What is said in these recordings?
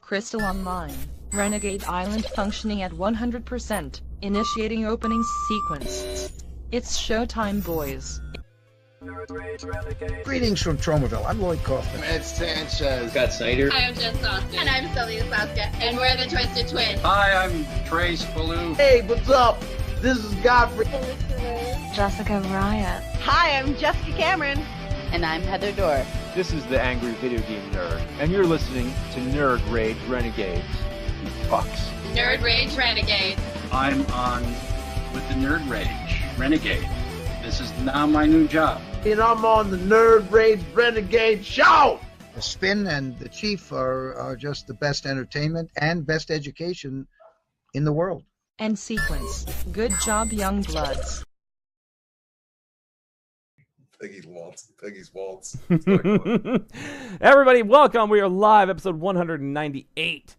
Crystal Online, Renegade Island functioning at 100%, initiating opening sequence. It's showtime, boys. Greetings from Tromaville. I'm Lloyd Kaufman. Ed Sanchez. Scott Snyder. Hi, I'm Jen Austin. And I'm Celia Saska. And we're the Twisted Twins. Hi, I'm Trace Ballou. Hey, what's up? This is Godfrey. Jessica Ryan. Hi, I'm Jessica Cameron. And I'm Heather Dorr. This is the Angry Video Game Nerd, and you're listening to Nerd Rage Renegades. You fucks. Nerd Rage Renegades. I'm on with the Nerd Rage Renegade. This is now my new job. And I'm on the Nerd Rage Renegade Show! The Spin and the Chief are just the best entertainment and best education in the world. And sequence. Good job, young bloods. Peggy's Waltz. Everybody, welcome. We are live, episode 198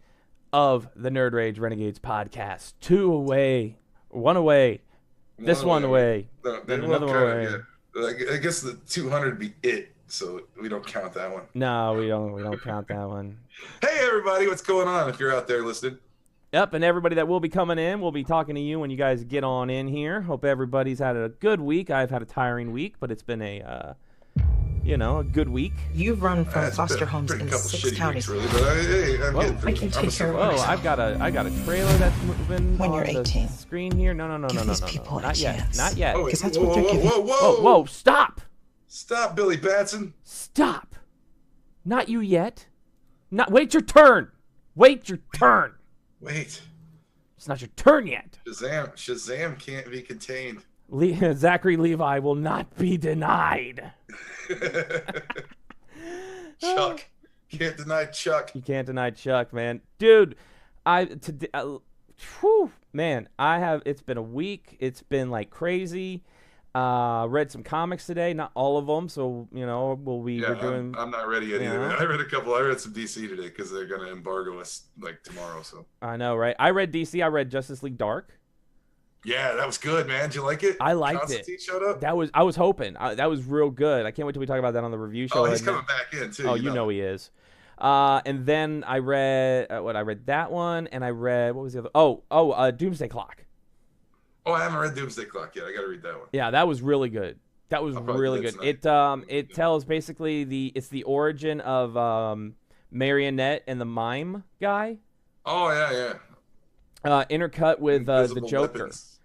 of the Nerd Rage Renegades podcast. Two away. One away. One away. Then another one away. I guess the 200 be it, so we don't count that one. No, we don't count that one. Hey, everybody, what's going on if you're out there listening? Yep, and everybody that will be coming in, we'll be talking to you when you guys get on in here. Hope everybody's had a good week. I've had a tiring week, but it's been a good week. You've run from foster homes in 6 counties. Really, but I'm getting through. I can take care of Whoa, I've got a trailer that's moving when on you're 18. The screen here. No. Give these people a chance. Not yet. Oh, Because that's what they're giving. Whoa, stop! Stop, Billy Batson. Stop! Not you yet. Wait your turn. Wait your turn. Wait. It's not your turn yet. Shazaam can't be contained. Zachary Levi will not be denied. Chuck. Can't deny Chuck. You can't deny Chuck, man. Dude, it's been a week. It's been like crazy. Read some comics today, not all of them, so we're doing. I'm not ready yet either. I read a couple. I read some DC today because they're gonna embargo us like tomorrow. So I know, right? I read DC. I read Justice League Dark. Yeah, that was good, man. Did you like it? I liked Constantine it. Showed up. I was hoping that was real good. I can't wait till we talk about that on the review show. Oh, he's coming back in too. Oh, you know he is. And then I read I read that one, and I read what was the other? Doomsday Clock. Oh, I haven't read Doomsday Clock yet. I got to read that one. Yeah, that was really good. That was really good. It tells basically it's the origin of Marionette and the mime guy. Oh yeah. Intercut with the Joker. Weapons.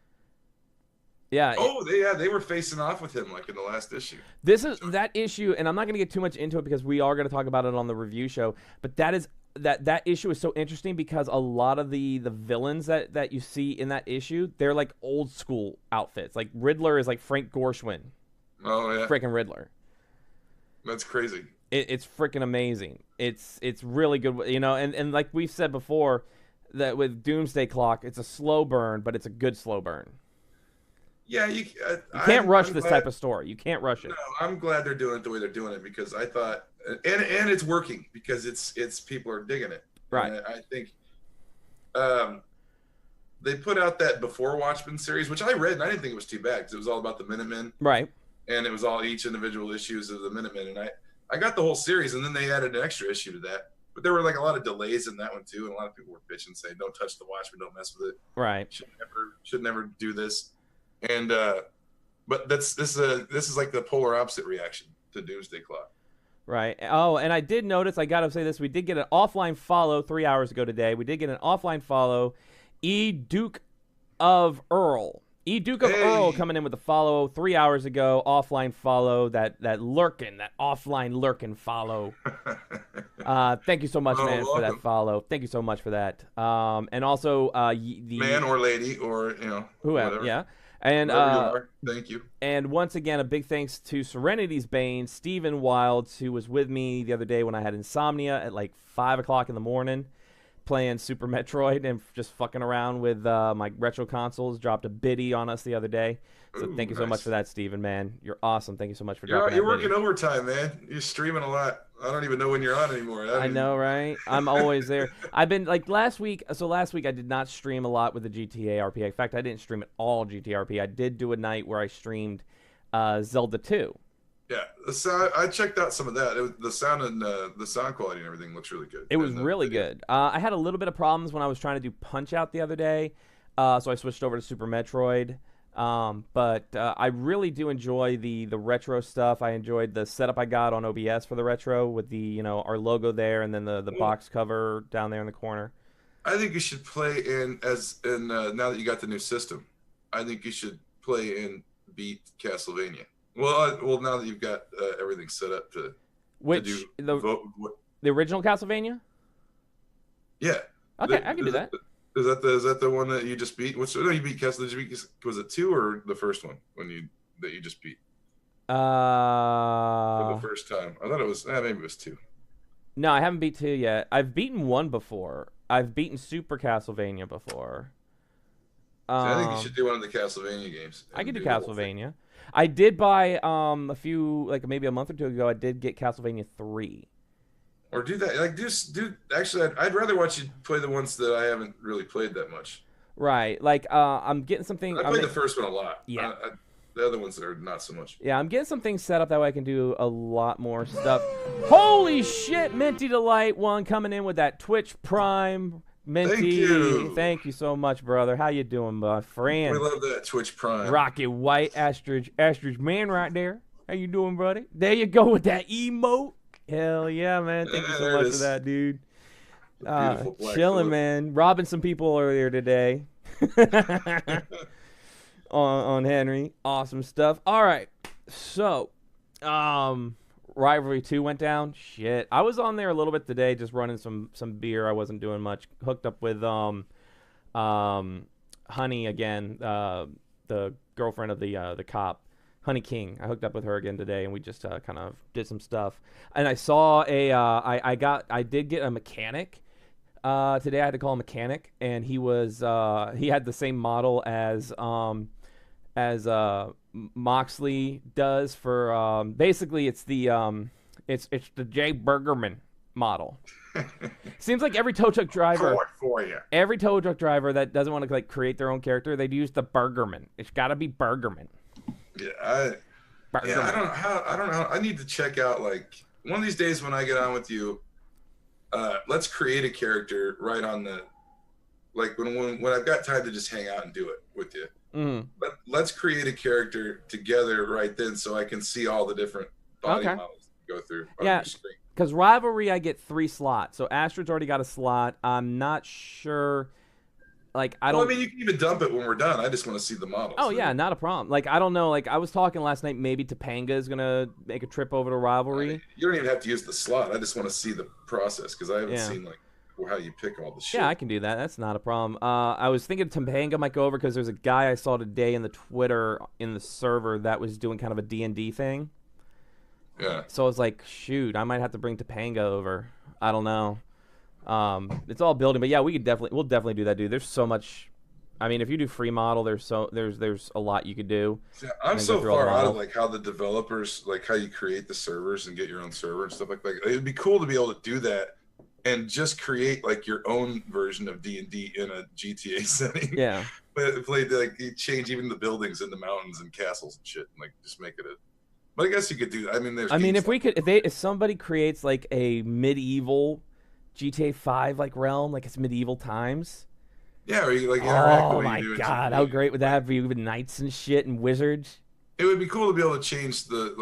Yeah. Oh, they were facing off with him like in the last issue. This is that issue, and I'm not going to get too much into it because we are going to talk about it on the review show. But that issue is so interesting because a lot of the villains that you see in that issue, they're like old school outfits. Like Riddler is like Frank Gorshin. Oh yeah. Freaking Riddler. That's crazy. It's freaking amazing. It's really good, and like we've said before, that with Doomsday Clock, it's a slow burn, but it's a good slow burn. Yeah, you can't rush this type of story. You can't rush it. No, I'm glad they're doing it the way they're doing it because I thought, and it's working because it's people are digging it. Right. And I think they put out that Before Watchmen series, which I read, and I didn't think it was too bad because it was all about the Minutemen. Right. And it was all each individual issues of the Minutemen, and I got the whole series, and then they added an extra issue to that. But there were like a lot of delays in that one too, and a lot of people were bitching, saying, "Don't touch the Watchmen, don't mess with it. Right. Should never do this." And but this is like the polar opposite reaction to Doomsday Clock. Right. Oh, and I did notice, I got to say this, we did get an offline follow 3 hours ago today. We did get an offline follow. Duke of Earl. Duke of Earl coming in with a follow 3 hours ago. Offline follow, that offline lurking follow. Thank you so much, man, for that follow. Thank you so much for that. And also the man or lady or whoever. Whatever. Yeah. And thank you. And once again, a big thanks to Serenity's Bane, Stephen Wilds, who was with me the other day when I had insomnia at like 5 o'clock in the morning, playing Super Metroid and just fucking around with my retro consoles. Dropped a biddy on us the other day. So thank you so much for that, Stephen, man. You're awesome. Thank you so much for dropping that. You're working overtime, man. You're streaming a lot. I don't even know when you're on anymore. I know, right? I'm always there. I've been like last week I did not stream a lot with the GTA RP. In fact, I didn't stream at all GTA RP. I did do a night where I streamed Zelda 2. Yeah, the sound. I checked out some of that. The sound and the sound quality and everything looks really good. It was really good. I had a little bit of problems when I was trying to do Punch Out the other day, so I switched over to Super Metroid. But I really do enjoy the retro stuff. I enjoyed the setup I got on OBS for the retro with the our logo there and then the box cover down there in the corner. I think you should play now that you got the new system. I think you should play and beat Castlevania. Well, now that you've got everything set up to do the original Castlevania. Yeah. Okay, I can do that. Is that the one that you just beat? You beat Castlevania. Was it 2 or the first one that you just beat? For the first time. I thought it was maybe it was 2. No, I haven't beat 2 yet. I've beaten 1 before. I've beaten Super Castlevania before. I think you should do one of the Castlevania games. I could do Castlevania. I did buy a few, like maybe a month or 2 ago. I did get Castlevania 3. Or do that. Like actually, I'd rather watch you play the ones that I haven't really played that much. Right. Like I'm getting something. I played the first one a lot. Yeah. The other ones are not so much. Yeah, I'm getting some things set up that way I can do a lot more stuff. Holy shit, Minty Delight 1 coming in with that Twitch Prime. Minty, thank you so much, brother. How you doing, my friend? We love that Twitch Prime. Rocket White, Astridge man right there. How you doing, buddy? There you go with that emote. Hell yeah, man. Thank you so much for that, dude. Chilling, man. Robbing some people earlier today. on Henry. Awesome stuff. All right. So, Rivalry 2 went down. Shit. I was on there a little bit today just running some beer. I wasn't doing much. Hooked up with Honey again, the girlfriend of the cop. Honey King. I hooked up with her again today, and we just kind of did some stuff. And I saw I did get a mechanic today. I had to call a mechanic, and he had the same model as Moxley does for basically it's the Jay Bergerman model. Seems like every tow truck driver, every tow truck driver that doesn't want to like create their own character, they'd use the Bergerman. It's got to be Bergerman. Yeah, I don't know. I need to check out like one of these days when I get on with you. Let's create a character right on the like when I've got time to just hang out and do it with you. Mm-hmm. Let's create a character together right then, so I can see all the different body models go through. Yeah, because Rivalry I get 3 slots, so Astrid's already got a slot. I'm not sure. Like I don't. Well, I mean, you can even dump it when we're done. I just want to see the models. Oh yeah, not a problem. Like I don't know. Like I was talking last night. Maybe Topanga is gonna make a trip over to Rivalry. You don't even have to use the slot. I just want to see the process because I haven't seen like how you pick all the shit. Yeah, I can do that. That's not a problem. I was thinking Topanga might go over because there's a guy I saw today in the Twitter in the server that was doing kind of a D&D thing. Yeah. So I was like, shoot, I might have to bring Topanga over. I don't know. It's all building, but yeah, we'll definitely do that, dude. There's so much. I mean, if you do free model, there's a lot you could do. Yeah, I'm so far out of like how the developers, like how you create the servers and get your own server and stuff like that. It'd be cool to be able to do that and just create like your own version of D&D in a GTA setting. Yeah. But like you change even the buildings into mountains and castles and shit, and like just make it a. But I guess you could do. I mean, if somebody creates like a medieval GTA 5 like realm, like it's medieval times. Yeah, or you like interact. Oh my god, how great would that be with knights and shit and wizards? It would be cool to be able to change the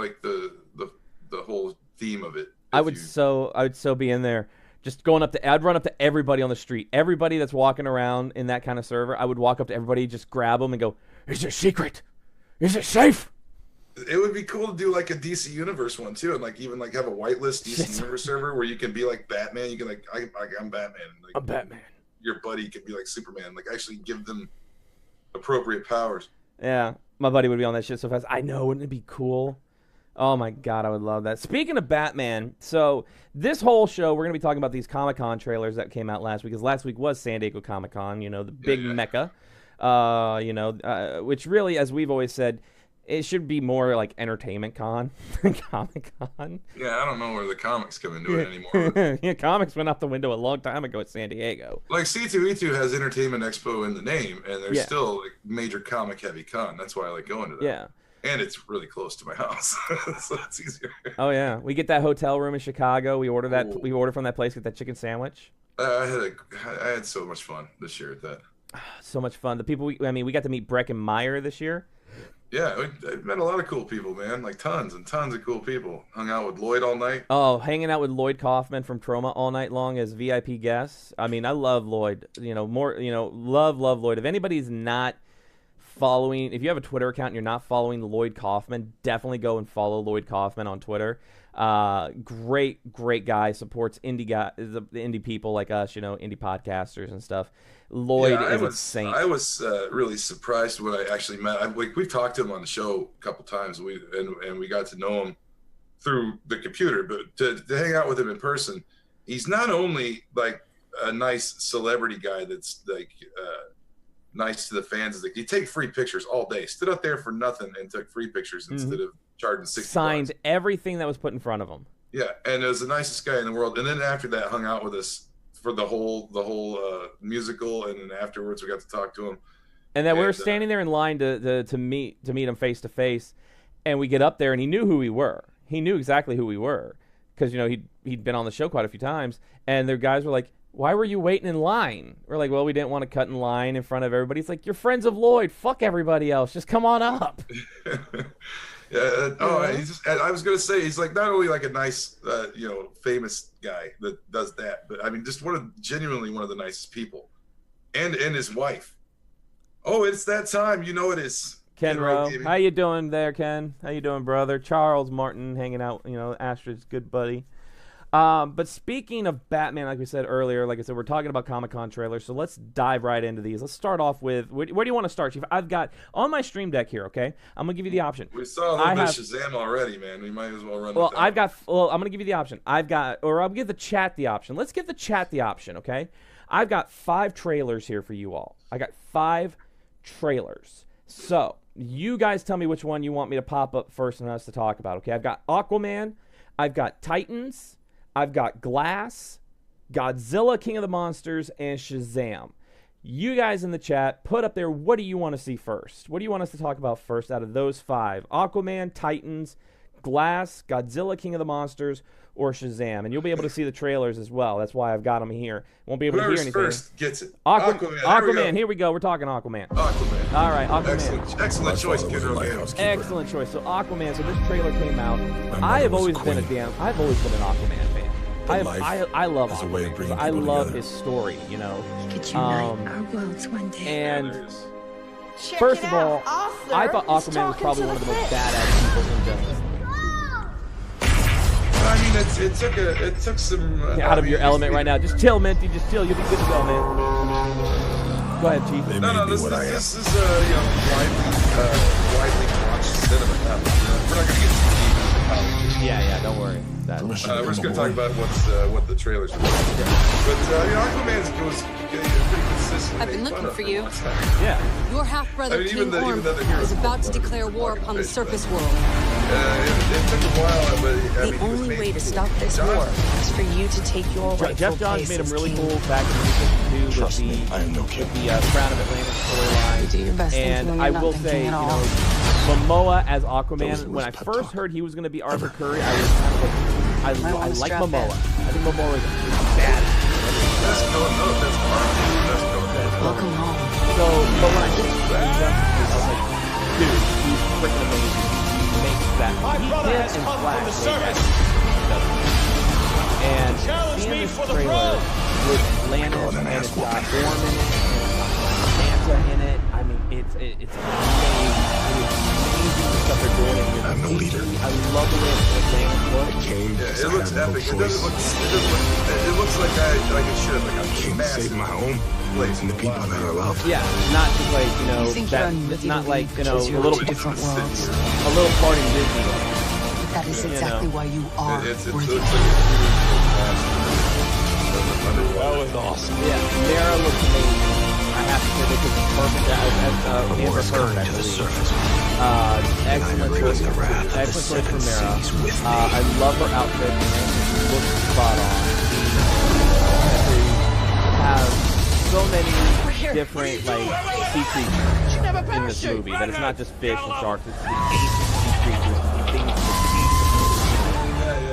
whole theme of it. I would so be in there, just going up to. I'd run up to everybody on the street, everybody that's walking around in that kind of server. I would walk up to everybody, just grab them and go, "Is it secret? Is it safe?" It would be cool to do like a DC Universe one too, and like even like have a whitelist DC Universe server where you can be like Batman. You can like I'm Batman. Like, I'm Batman. Your buddy could be like Superman. Like actually give them appropriate powers. Yeah, my buddy would be on that shit so fast. I know, wouldn't it be cool? Oh my god, I would love that. Speaking of Batman, so this whole show we're gonna be talking about these Comic-Con trailers that came out last week. Because last week was San Diego ComiCon, the big mecca. Which really, as we've always said, it should be more like entertainment con than Comic-Con. Yeah, I don't know where the comics come into it anymore. Yeah, comics went out the window a long time ago at San Diego. Like C2E2 has Entertainment Expo in the name, and there's still like major comic heavy con. That's why I like going to that. Yeah. and it's really close to my house, so it's easier. Oh yeah, we get that hotel room in Chicago. We order that. We order from that place. Get that chicken sandwich. I had so much fun this year at that. So much fun. The people. We got to meet Breckenmeyer this year. Yeah, I met a lot of cool people, man. Like tons and tons of cool people. Hung out with Lloyd all night. Oh, hanging out with Lloyd Kaufman from Troma all night long as VIP guests. I mean, I love Lloyd. Love Lloyd. If anybody's not following, if you have a Twitter account and you're not following Lloyd Kaufman, definitely go and follow Lloyd Kaufman on Twitter. Great guy, supports the indie people like us, indie podcasters and stuff. Lloyd is a saint. I was really surprised when I actually met. We've talked to him on the show a couple times. We got to know him through the computer, but to hang out with him in person, he's not only like a nice celebrity guy that's like nice to the fans. Like, he take free pictures all day. Stood up there for nothing and took free pictures instead of charging $60. Signed everything that was put in front of him. Yeah, and it was the nicest guy in the world. And then after that, hung out with us for the whole musical, and then afterwards we got to talk to him. And then we were standing there in line to meet him face to face, and we get up there, and he knew who we were. He knew exactly who we were because he'd been on the show quite a few times. And the guys were like, "Why were you waiting in line?" We're like, "Well, we didn't want to cut in line in front of everybody." He's like, "You're friends of Lloyd. Fuck everybody else. Just come on up." Yeah. I was gonna say, he's like not only like a nice, famous guy that does that, but I mean, just genuinely one of the nicest people, and his wife. Oh, it's that time. You know it is. Ken Rowe. How you doing there, Ken? How you doing, brother? Charles Martin hanging out. Astrid's good buddy. But speaking of Batman, like we said earlier, like I said, we're talking about Comic-Con trailers, so let's dive right into these. Let's start off with, where do you want to start, Chief? I've got, on my stream deck here, okay? I'm going to give you the option. We saw a little bit of Shazam already, man. We might as well run Well, it down. I'm going to give you the option. I'll give the chat the option. Let's give the chat the option, okay? I've got 5 trailers here for you all. I got 5 trailers. So, you guys tell me which one you want me to pop up first and us to talk about, okay? I've got Aquaman. I've got Titans. I've got Glass, Godzilla, King of the Monsters, and Shazam. You guys in the chat, put up there, what do you want to see first? What do you want us to talk about first out of those 5? Aquaman, Titans, Glass, Godzilla, King of the Monsters, or Shazam? And you'll be able to see the trailers as well. That's why I've got them here. Won't be able to hear anything. First gets it. Aquaman, here we go. We're talking Aquaman. Aquaman. All right, Aquaman. Excellent choice, kid. Excellent choice. So Aquaman. So this trailer came out. I've always been an Aquaman fan. I love Aquaman. I love his story. Could unite our worlds one day. And first of all, I thought Aquaman was probably one of the most badass people in Justice League. I mean, it took some out of your element right now. Just chill, Minty. Just chill. You'll be good to go, man. Go ahead, Chief. No. This is widely watched cinema. We're not gonna get too deep into politics. Yeah. Don't worry. We're just gonna talk about what the trailers are. But Aquaman was pretty consistent. I've been looking for you. Yeah. Your half-brother King Orm is about to declare war upon the surface world. It took a while, but the only way to stop this war is for you to take your rightful place. Jeff Johns made him really cool back in 2022 with the Crown of Atlantis storyline. And I will say, Momoa as Aquaman. When I first heard he was going to be Arthur Curry, I was kind of like, I like Momoa. I think Momoa is badass. Welcome home. So, but when I did I was like, dude, he's freaking amazing. He makes that. He did in Flash. And seeing this trailer with Lannis and it's got Orm in it and Santa in it, I mean, it's amazing. It is amazing the stuff they're doing. I'm no leader. I love the way Lannis looks. Yeah, it looks epic. It looks like it should. Like a king save my home. And the people that I love. Yeah, not just like, it's not like, a little different worlds. A little part in Disney. But that is exactly why you are worthy. That was awesome. Yeah, Mara looks amazing. I have to say this is perfect as Amber Heard, I believe. Excellent choice for Mara. I love her outfit. She looks spot on. They have so many different like sea creatures in this movie. That it's not just fish and sharks. It's the ancient sea creatures, things in the sea.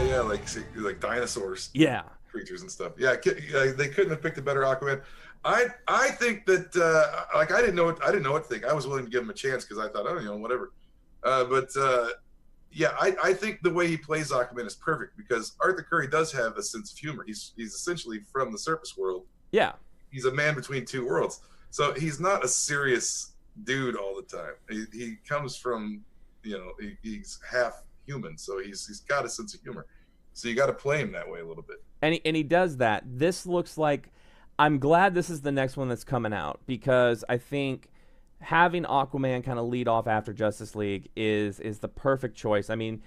Yeah, like dinosaurs. Yeah. Creatures and stuff. Yeah, they couldn't have picked a better Aquaman. I think that I didn't know what to think. I was willing to give him a chance because I thought, oh, whatever. Yeah, I think the way he plays Aquaman is perfect because Arthur Curry does have a sense of humor. He's essentially from the surface world. Yeah. He's a man between two worlds. So he's not a serious dude all the time. He comes from, he's half human, so he's got a sense of humor. So you got to play him that way a little bit. And he does that. This looks like, I'm glad this is the next one that's coming out because I think having Aquaman kind of lead off after Justice League is the perfect choice. I mean,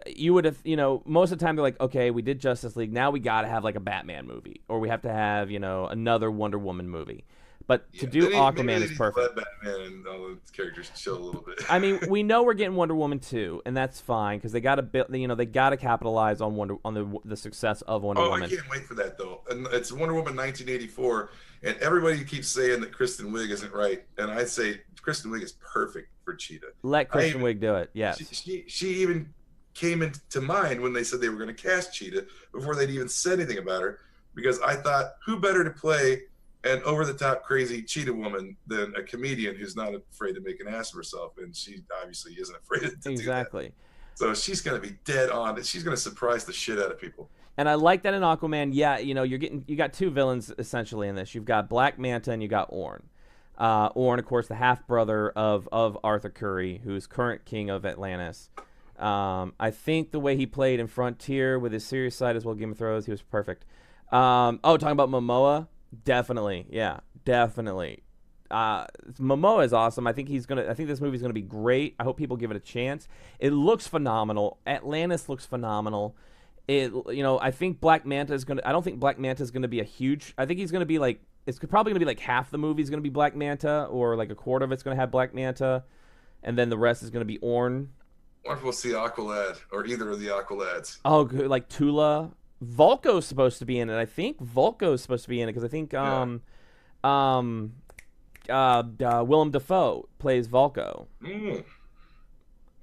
you would have, most of the time they're like, okay, we did Justice League, now we got to have like a Batman movie, or we have to have, another Wonder Woman movie. But to do Aquaman is perfect. Let Batman and all the characters chill a little bit. I mean, we know we're getting Wonder Woman 2, and that's fine because they got to build. They got to capitalize on the success of Wonder Woman. I can't wait for that though. And it's Wonder Woman 1984, and everybody keeps saying that Kristen Wiig isn't right, and I say Kristen Wiig is perfect for Cheetah. Let Kristen Wiig do it. Yes. She even came into mind when they said they were going to cast Cheetah before they'd even said anything about her, because I thought, who better to play an over-the-top crazy cheetah woman than a comedian who's not afraid to make an ass of herself, and she obviously isn't afraid to do that. So she's going to be dead on. She's going to surprise the shit out of people. And I like that in Aquaman. Yeah, you got two villains essentially in this. You've got Black Manta and you got Orn. Orn, of course, the half brother of Arthur Curry, who's current king of Atlantis. I think the way he played in Frontier with his serious side as well, Game of Thrones, he was perfect. Talking about Momoa. Definitely, yeah, definitely. Momoa is awesome. I think this movie's gonna be great. I hope people give it a chance. It looks phenomenal. Atlantis looks phenomenal. I think Black Manta is gonna. I don't think Black Manta is gonna be a huge. I think he's gonna be like. It's probably gonna be like half the movie is gonna be Black Manta, or like a quarter of it's gonna have Black Manta, and then the rest is gonna be Orn. Or if we'll see Aqualad or either of the Aqualads. Oh, good, like Tula. Volko's supposed to be in it. I think Volko's supposed to be in it because I think Willem Dafoe plays Volko.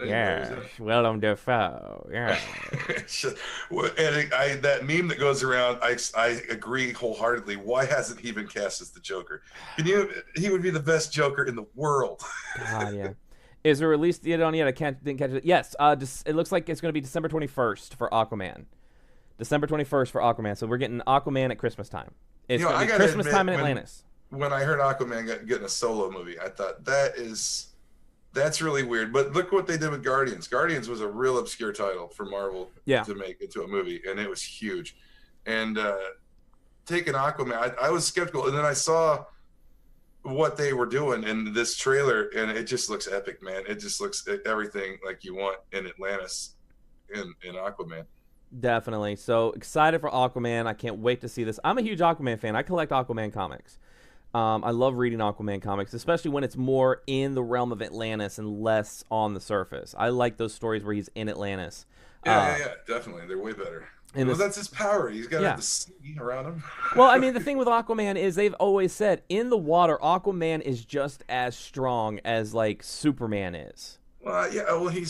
Yeah, Willem Dafoe. Yeah. And that meme that goes around, I agree wholeheartedly. Why hasn't he been cast as the Joker? He would be the best Joker in the world. God, yeah. Is it released yet on yet? I didn't catch it. Yes. It looks like it's going to be December 21st for Aquaman. December 21st for Aquaman. So we're getting Aquaman at Christmas time. It's going to be Christmas time in Atlantis. When I heard Aquaman getting a solo movie, I thought that's really weird. But look what they did with Guardians. Guardians was a real obscure title for Marvel to make into a movie, and it was huge. And taking Aquaman, I was skeptical, and then I saw what they were doing in this trailer, and it just looks epic, man. It just looks everything like you want in Atlantis in Aquaman. Definitely. So excited for Aquaman. I can't wait to see this. I'm a huge Aquaman fan. I collect Aquaman comics. I love reading Aquaman comics, especially when it's more in the realm of Atlantis and less on the surface. I like those stories where he's in Atlantis. Yeah, definitely. They're way better. Well, that's his power. He's got the sea around him. Well, I mean, the thing with Aquaman is they've always said in the water, Aquaman is just as strong as like Superman is. Well, yeah. Well, he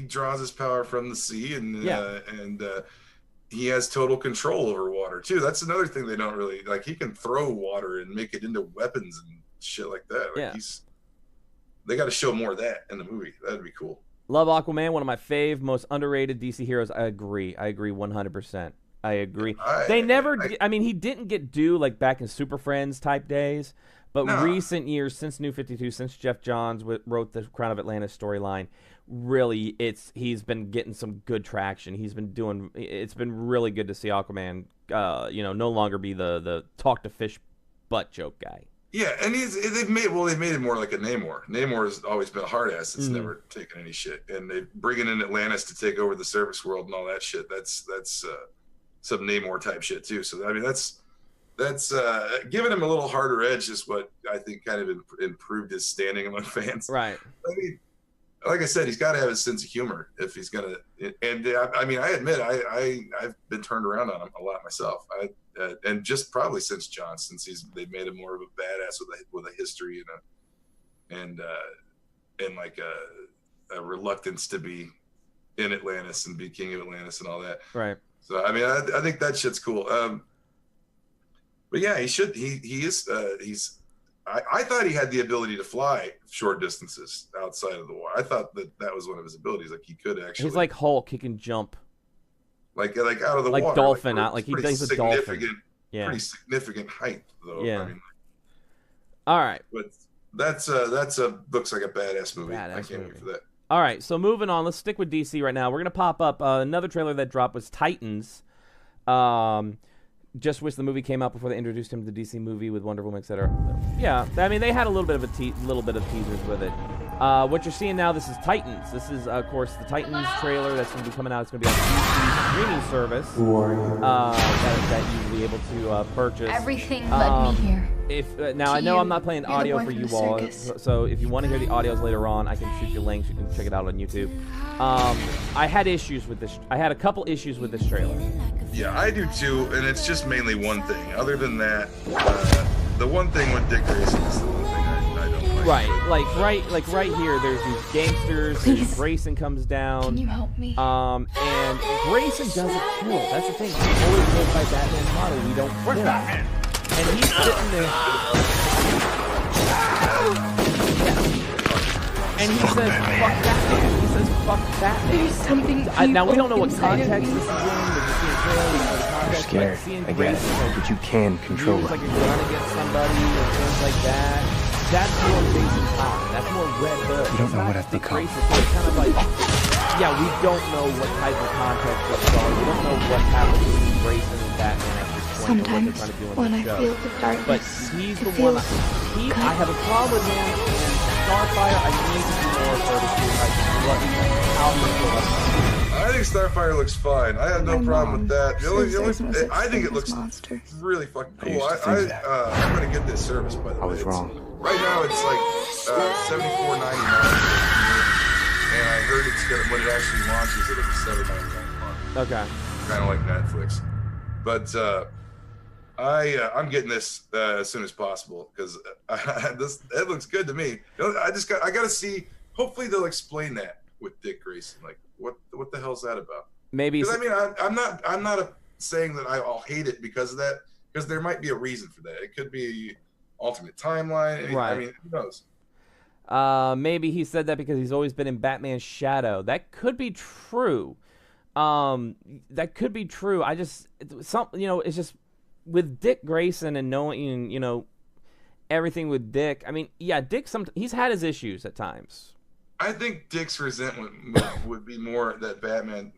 draws his power from the sea, and he has total control over water too. That's another thing they don't really like. He can throw water and make it into weapons and shit like that. Like they got to show more of that in the movie. That'd be cool. Love Aquaman, one of my most underrated DC heroes. I agree 100%. I agree. He didn't get due like back in Super Friends type days. But recent years, since New 52, since Jeff Johns wrote the Crown of Atlantis storyline, really, he's been getting some good traction. It's been really good to see Aquaman, no longer be the talk to fish butt joke guy. Yeah, and they've made it more like a Namor. Namor has always been a hard ass that's never taken any shit, and they bringing in Atlantis to take over the surface world and all that shit. That's some Namor type shit too. So I mean, that's giving him a little harder edge is what I think kind of improved his standing among fans. Right. I mean, like I said, he's got to have a sense of humor if he's gonna. And I mean, I admit, I've been turned around on him a lot myself. And just probably since John, since they've made him more of a badass with a history and like a reluctance to be in Atlantis and be king of Atlantis and all that. Right. So I mean, I think that shit's cool. But yeah, he should. He's. I thought he had the ability to fly short distances outside of the water. I thought that was one of his abilities. Like he could actually. He's like Hulk. He can jump. Like out of the like water. Dolphin, like he does a dolphin. Yeah. Pretty significant height, though. Yeah. I mean, all right. But looks like a badass movie. I can't wait for that. All right, so moving on. Let's stick with DC right now. We're gonna pop up another trailer that dropped was Titans. Just wish the movie came out before they introduced him to the DC movie with Wonder Woman, etc. Yeah, I mean they had a little bit of teasers with it. What you're seeing now, this is Titans. This is, of course, the Titans trailer that's going to be coming out. It's going to be on DC's streaming service that you'll be able to purchase. Everything led me here. Now I know I'm not playing audio for you all, so if you want to hear the audios later on, I can shoot you links. You can check it out on YouTube. I had issues with this. I had a couple issues with this trailer. Yeah, I do too, and it's just mainly one thing. Other than that, the one thing with Dick Grayson is the one thing I don't like. Like right here, there's these gangsters. And Grayson comes down. Can you help me? And Grayson doesn't kill. That's the thing. He always goes by Batman's model. We don't kill. And he's sitting there. And he says, "Fuck Batman." He says, "Fuck Batman." There's something. Now we don't know what context this is in. We're just seeing trailers. You're scared, I guess, but you can control it. Like you're going against somebody or things like that. That's more Jason Todd. That's more Red Hood. You don't know what I've become. So it's kind of like, yeah, we don't know what type of context what's going. We don't know what happened between Grayson and Batman at this point. Sometimes when I feel the darkness, but he's the one. I have a problem with him. And Starfire, I need to do more further to how he feels. I think Starfire looks fine. I have no problem with that. I think it looks really fucking cool. I'm gonna get this service, by the way. I was wrong. Right now it's like $74.99, and I heard it's gonna when it actually launches it'll be $7.99 a month. Okay. Kind of like Netflix, but I'm getting this as soon as possible because it looks good to me. I gotta see. Hopefully they'll explain that with Dick Grayson, like. What the hell's that about? Maybe. Because I mean, I'm not saying that I'll hate it because of that. Because there might be a reason for that. It could be alternate timeline. Right. I mean, who knows? Maybe he said that because he's always been in Batman's shadow. That could be true. That could be true. It's just with Dick Grayson and knowing, everything with Dick. I mean, yeah, Dick. He's had his issues at times. I think Dick's resentment would be more that Batman,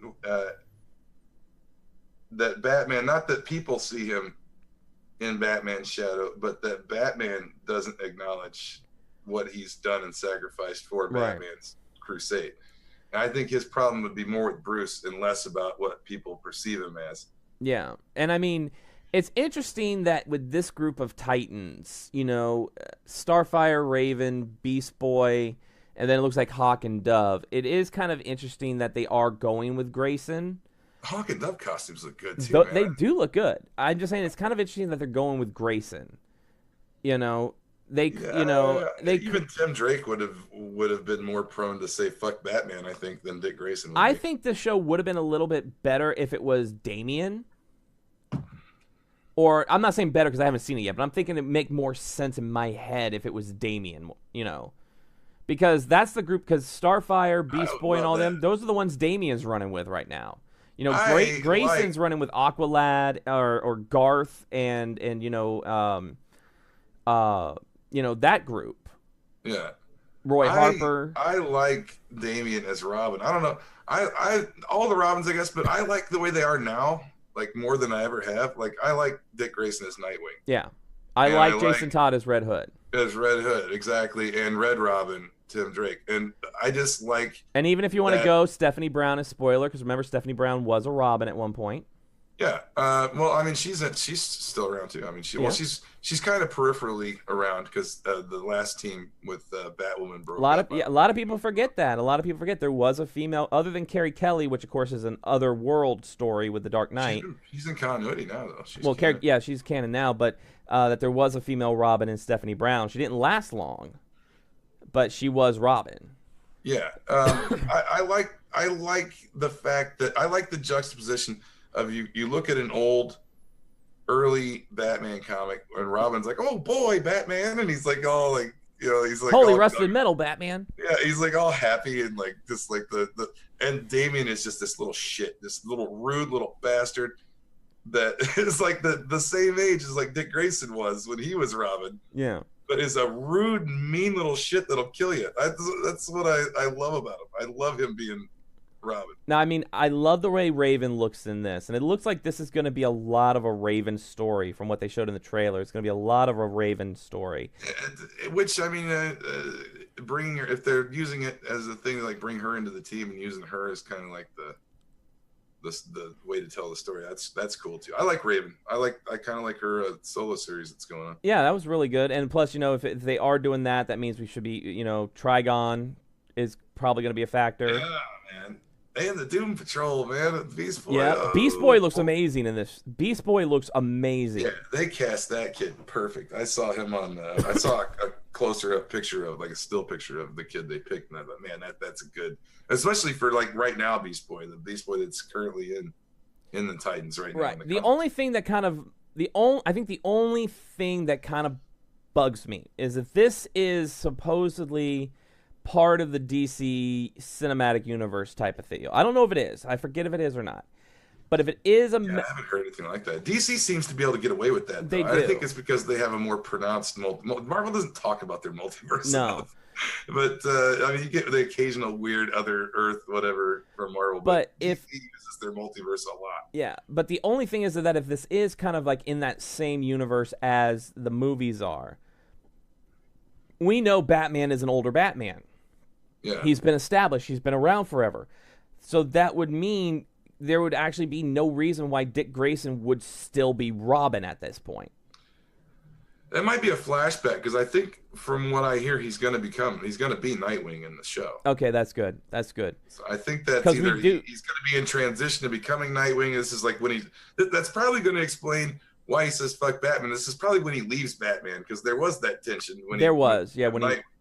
not that people see him in Batman's shadow, but that Batman doesn't acknowledge what he's done and sacrificed for Batman's crusade. And I think his problem would be more with Bruce and less about what people perceive him as. Yeah, and I mean, it's interesting that with this group of Titans, Starfire, Raven, Beast Boy, and then it looks like Hawk and Dove. It is kind of interesting that they are going with Grayson. Hawk and Dove costumes look good too. They do look good. I'm just saying it's kind of interesting that they're going with Grayson. Even Tim Drake would have been more prone to say fuck Batman, I think, than Dick Grayson. I think the show would have been a little bit better if it was Damian. Or I'm not saying better because I haven't seen it yet, but I'm thinking it'd make more sense in my head if it was Damian. Because that's the group, because Starfire, Beast Boy, and all them, those are the ones Damian's running with right now. Grayson's running with Aqualad or Garth and that group. Yeah. Roy Harper. I like Damian as Robin. I don't know. I all the Robins, I guess, but I like the way they are now, like more than I ever have. Like I like Dick Grayson as Nightwing. Yeah. I like Jason Todd as Red Hood. As Red Hood, exactly, and Red Robin. Tim Drake, and I just like. And even if you want to go, Stephanie Brown is spoiler, because remember Stephanie Brown was a Robin at one point. Yeah. Well, I mean, she's still around too. I mean, she's kind of peripherally around because the last team with Batwoman broke up. A lot of people forget that. A lot of people forget there was a female other than Carrie Kelly, which of course is an otherworld story with the Dark Knight. She's in continuity now, though. She's canon now, but that there was a female Robin in Stephanie Brown. She didn't last long, but she was Robin. Yeah. I like the fact that I like the juxtaposition of you look at an old early Batman comic and Robin's like, oh boy, Batman, and he's like all like, you know, he's like holy all, rusted metal Batman. Yeah, he's like all happy and like just like the and Damian is just this little shit, this little rude little bastard that is like the same age as like Dick Grayson was when he was Robin. Yeah. But is a rude, mean little shit that'll kill you. That's what I love about him. I love him being Robin. Now, I mean, I love the way Raven looks in this, and it looks like this is going to be a lot of a Raven story from what they showed in the trailer. It's going to be a lot of a Raven story. Which, I mean, bringing her, if they're using it as a thing, like bring her into the team and using her as kind of like the way to tell the story. That's cool too. I like Raven. I kind of like her solo series that's going on. Yeah, that was really good. And plus, you know, if they are doing that, that means we should be, you know, Trigon is probably going to be a factor. Yeah, man. And the Doom Patrol, man. Beast Boy. Yeah, Beast Boy looks amazing in this. Beast Boy looks amazing. Yeah, they cast that kid perfect. I saw him on. I saw a closer up picture of, like a still picture of the kid they picked, and I thought, man, that's a good, especially for like right now, Beast Boy, the Beast Boy that's currently in the Titans right now. Right. The only thing that kind of I think the only thing that kind of bugs me is that this is supposedly part of the DC cinematic universe type of thing. I don't know if it is. I forget if it is or not. But if it is I haven't heard anything like that. DC seems to be able to get away with that. They do. I think it's because they have a more pronounced Marvel doesn't talk about their multiverse. No. But I mean, you get the occasional weird other Earth whatever from Marvel. But DC uses their multiverse a lot. Yeah, but the only thing is that if this is kind of like in that same universe as the movies are, we know Batman is an older Batman. Yeah. He's been established. He's been around forever. So that would mean there would actually be no reason why Dick Grayson would still be Robin at this point. It might be a flashback because I think from what I hear, he's going to be Nightwing in the show. Okay, that's good. That's good. So I think that's either he's going to be in transition to becoming Nightwing. This is like when that's probably going to explain why he says fuck Batman. This is probably when he leaves Batman because there was that tension when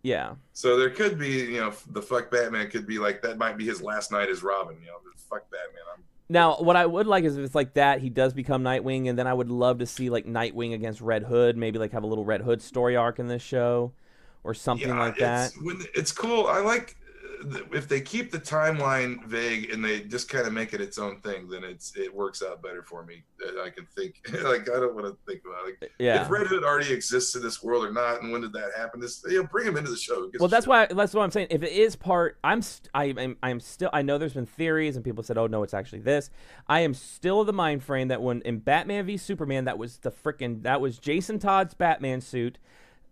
yeah. So there could be, you know, the fuck Batman could be like that might be his last night as Robin, you know, fuck Batman. Now, what I would like is if it's like that, he does become Nightwing, and then I would love to see like Nightwing against Red Hood, maybe like have a little Red Hood story arc in this show or something like that. It's cool. I like if they keep the timeline vague and they just kind of make it its own thing, then it works out better for me. I can think like I don't want to think about it. If Red Hood already exists in this world or not, and when did that happen? Bring him into the show. Well, that's what I'm saying. If it is part, I'm still. I know there's been theories and people said, oh no, it's actually this. I am still of the mind frame that when in Batman v Superman, that was Jason Todd's Batman suit.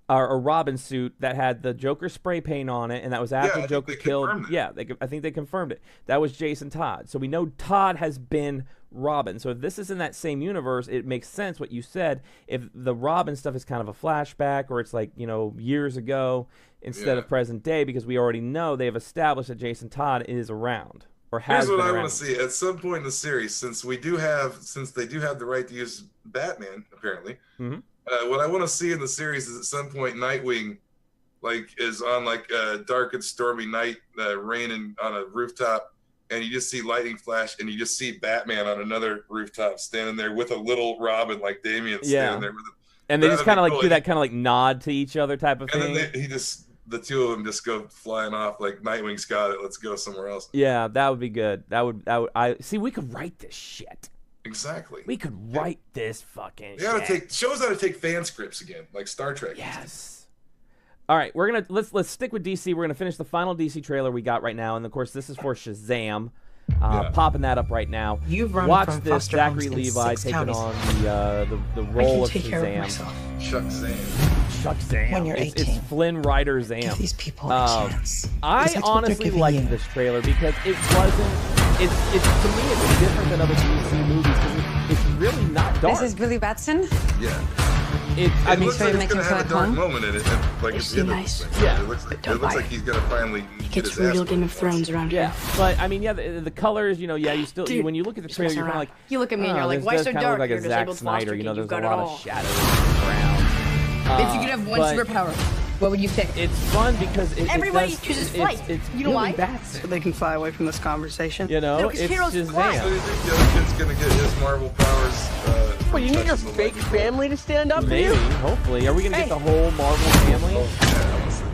Or Robin suit that had the Joker spray paint on it, and that was after Joker killed. Yeah, I think they confirmed it. That was Jason Todd. So we know Todd has been Robin. So if this is in that same universe, it makes sense what you said. If the Robin stuff is kind of a flashback, or it's like, you know, years ago instead of present day, because we already know they've established that Jason Todd is around or has been around. Here's what I want to see at some point in the series, since they do have the right to use Batman apparently. Mm-hmm. What I want to see in the series is at some point Nightwing, like, is on like a dark and stormy night, raining on a rooftop, and you just see lightning flash, and you just see Batman on another rooftop standing there with a little Robin, like Damian standing there with him. And they just kind of like do that kind of like nod to each other type of thing. And then the two of them just go flying off like Nightwing's got it. Let's go somewhere else. Yeah, that would be good. I see. We could write this shit. Exactly. We could write this fucking shit. Shows how to take fan scripts again, like Star Trek. Yes. All right, let's stick with DC. We're gonna finish the final DC trailer we got right now, and of course this is for Shazam. Popping that up right now. Watch this. Zachary Levi taking on the role of Shazam. Shazam. When you're 18. It's Flynn Rider Zam. Give these people a chance. I honestly liked this trailer because it wasn't it's to me it's different than other DC movies because it's really not dark. This is Billy Batson? Yeah. It looks like it's gonna have a dark moment in it, like it's nice. Yeah. It looks like he's gonna finally get his real ass Game of Thrones around here. But I mean, the colors, you know, you still when you look at the trailer, you're kind of like, you look at me and you're like, why so dark? Like You're a Zack disabled Snyder, foster you know, kid, there's you've a got lot it of shadows around. If you could have one superpower, what would you pick? It's fun because everybody chooses flight. It's you know why? So they can fly away from this conversation. You know, it's Shazam. So you think the other kid's gonna get his Marvel powers? Well, you need your fake family to stand up Maybe, for you? hopefully. Are we gonna get the whole Marvel family? Man,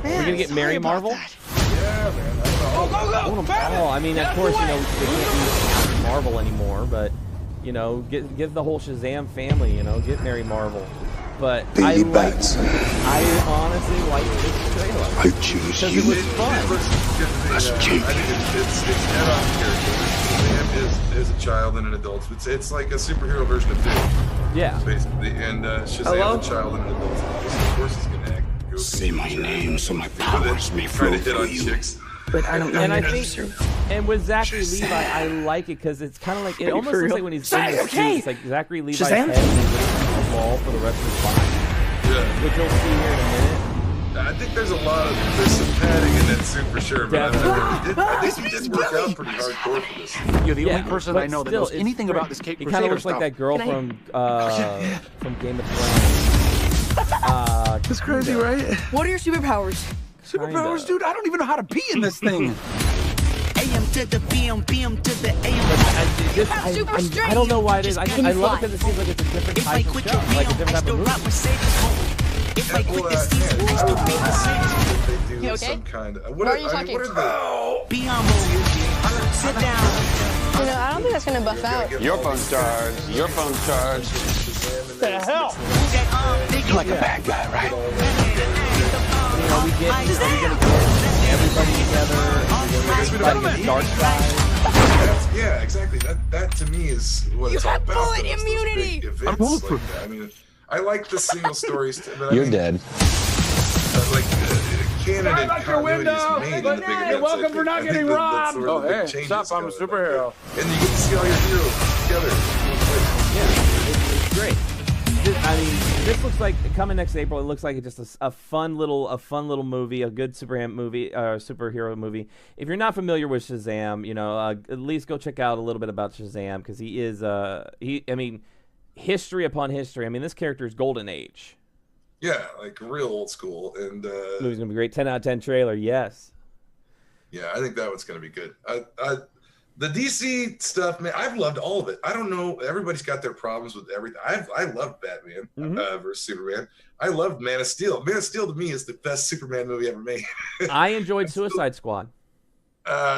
are we gonna get Mary Marvel? Yeah, man. Oh, I mean, of course, you know, they can't use Captain Marvel anymore, but you know, give the whole Shazam family, you know, get Mary Marvel. But I honestly like this trailer. I choose you. It was fun. I think it's head on character. Shazam is a child and an adult. It's like a superhero version of Doom. Yeah. Basically, and Shazam's a child and an adult. Of course, he's gonna act goofy. Say my name so my powers may flow through you. But I don't know. And I think, and with Zachary Levi, I like it because it's kind of like it almost looks like when he's in the suit, it's like Zachary Levi's head is the wall for the rest of his body. Yeah. Which you'll see here in a minute. I think there's some padding in that suit for sure, but I think he did work out pretty hardcore for this. You're the only person I know that knows anything about this Cape He Crusader kind of looks like that girl from Game of Thrones. That's crazy, right? What are your superpowers? Superpowers, dude? I don't even know how to pee in this thing. AM to the PM, PM to the AM. I don't know why it is. I love it because it seems like it's a different type of show, like a different type of movie. If I quit the seats, I still be the same. You okay? Some kind of, what are you talking about? Beyond mode. Sit down. You know, I don't think that's gonna buff out. Your phone's charged. Your phone's charged. What the hell? You're like a bad guy, right? You know, we get everybody together. Fighting dark side. Yeah, exactly. That to me is what it's all about. You have bullet immunity. I'm bulletproof. I mean, I like the single stories. But You're dead. Like canon and continuity is made in the big events. Welcome for not getting robbed. Oh, hey, stop! I'm a superhero. And you get to see all your heroes together. Yeah, it's great. I mean, this looks like coming next April. It looks like it's just a fun little movie, a good Superman movie, superhero movie. If you're not familiar with Shazam, you know, at least go check out a little bit about Shazam because he is I mean, history upon history. I mean, this character is golden age. Yeah, like real old school, and movie's gonna be great. 10 out of 10 trailer. Yes. Yeah, I think that one's gonna be good. The DC stuff, man, I've loved all of it. I don't know, everybody's got their problems with everything. I love Batman versus Superman. I loved Man of Steel. Man of Steel to me is the best Superman movie ever made. I enjoyed Suicide Squad.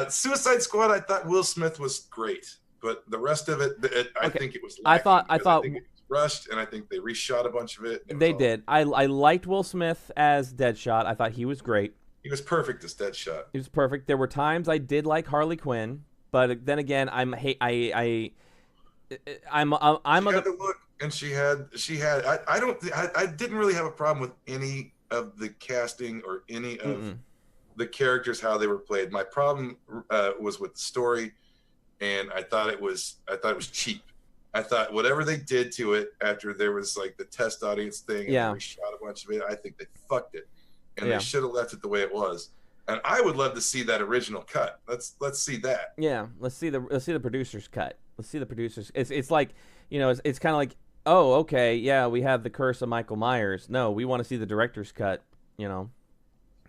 Suicide Squad, I thought Will Smith was great, but the rest of it, I think it was lacking. I thought it was rushed, and I think they reshot a bunch of it. They did. I liked Will Smith as Deadshot. I thought he was great. He was perfect as Deadshot. He was perfect. There were times I did like Harley Quinn. But then again, I'm a the look, and she had. I didn't really have a problem with any of the casting or any of the characters how they were played. My problem was with the story, and I thought it was cheap. I thought whatever they did to it after there was like the test audience thing, and they shot a bunch of it. I think they fucked it, and they should have left it the way it was. And I would love to see that original cut. Let's see that. Yeah, let's see the producer's cut. Let's see the producers. It's like, you know, it's kind of like, oh, okay, yeah, we have the Curse of Michael Myers. No, we want to see the director's cut. You know.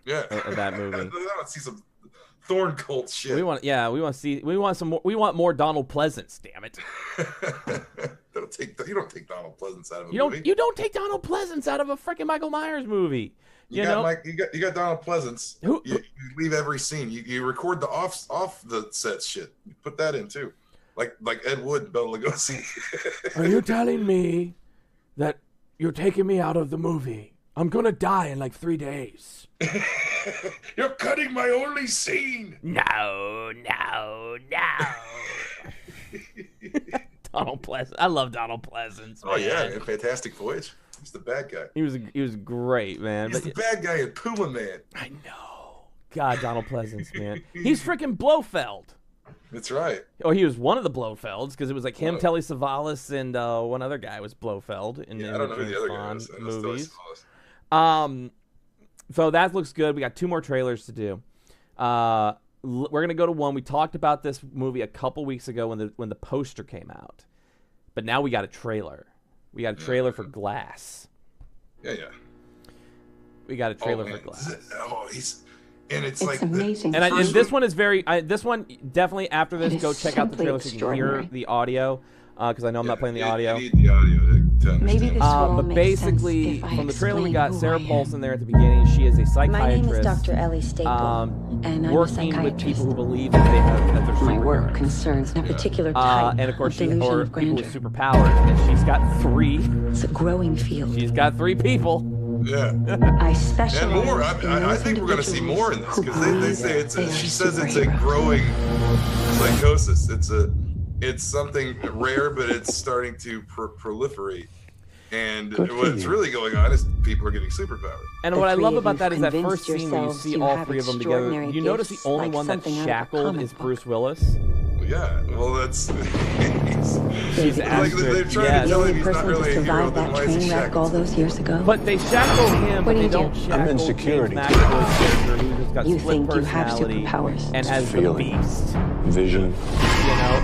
Yeah. Of that movie. I want to see some Thorn Cult shit. We want more Donald Pleasance. Damn it. You don't take Donald Pleasance out of a movie. You don't take Donald Pleasance out of a freaking Michael Myers movie. You got Donald Pleasance. You leave every scene. You record the off the set shit. You put that in too, like Ed Wood and Bela Lugosi. Are you telling me that you're taking me out of the movie? I'm gonna die in like 3 days. You're cutting my only scene. No. Donald Pleasance. I love Donald Pleasance. Oh yeah, in Fantastic Voyage. He's the bad guy. He was great, man. He's the bad guy in Puma Man. I know. God, Donald Pleasance, man. He's freaking Blofeld. That's right. Oh, he was one of the Blofelds because it was like him, Telly Savalas, and one other guy was Blofeld in I the don't know who James the other guy Bond was. I know movies. Telly Savalas. So that looks good. We got 2 more trailers to do. We're gonna go to one. We talked about this movie a couple weeks ago when the poster came out, but now we got a trailer. We got a trailer for Glass. Yeah. We got a trailer for Glass. It's like amazing. And this one is very. This one definitely after this, go check out the trailer so you can hear the audio. Because I know I'm not playing the audio. You need the audio to understand. Maybe this will but make basically, sense if I from the trailer, we got explain Sarah who I Paulson there at the beginning. She is a psychiatrist. My name is Dr. Ellie Staple, and I'm a working with psychiatrist. people who believe that they have that they're My work superheroes. concerns a particular type And of course, of delusion or of people grandeur. with superpowers, and she's got 3. It's a growing field. She's got 3 people. Yeah. I specialize And more. in I those think we're going to see more in this because they say it's. they are She says it's a superheroes. growing psychosis. It's something rare, but it's starting to proliferate. And what's really going on is people are getting superpowers. And what I love about that is that first scene where you see all 3 of them together. You notice the only one that's shackled is Bruce Willis. Yeah, well, that's she's like they're trying to tell him he's not really a hero. Then why is he shackled? All those years ago. But they shackle him, but they don't shackle I'm in security. James McAvoy's character, who's got You split think you have personality superpowers. and has the Feeling. beast. Vision. You know,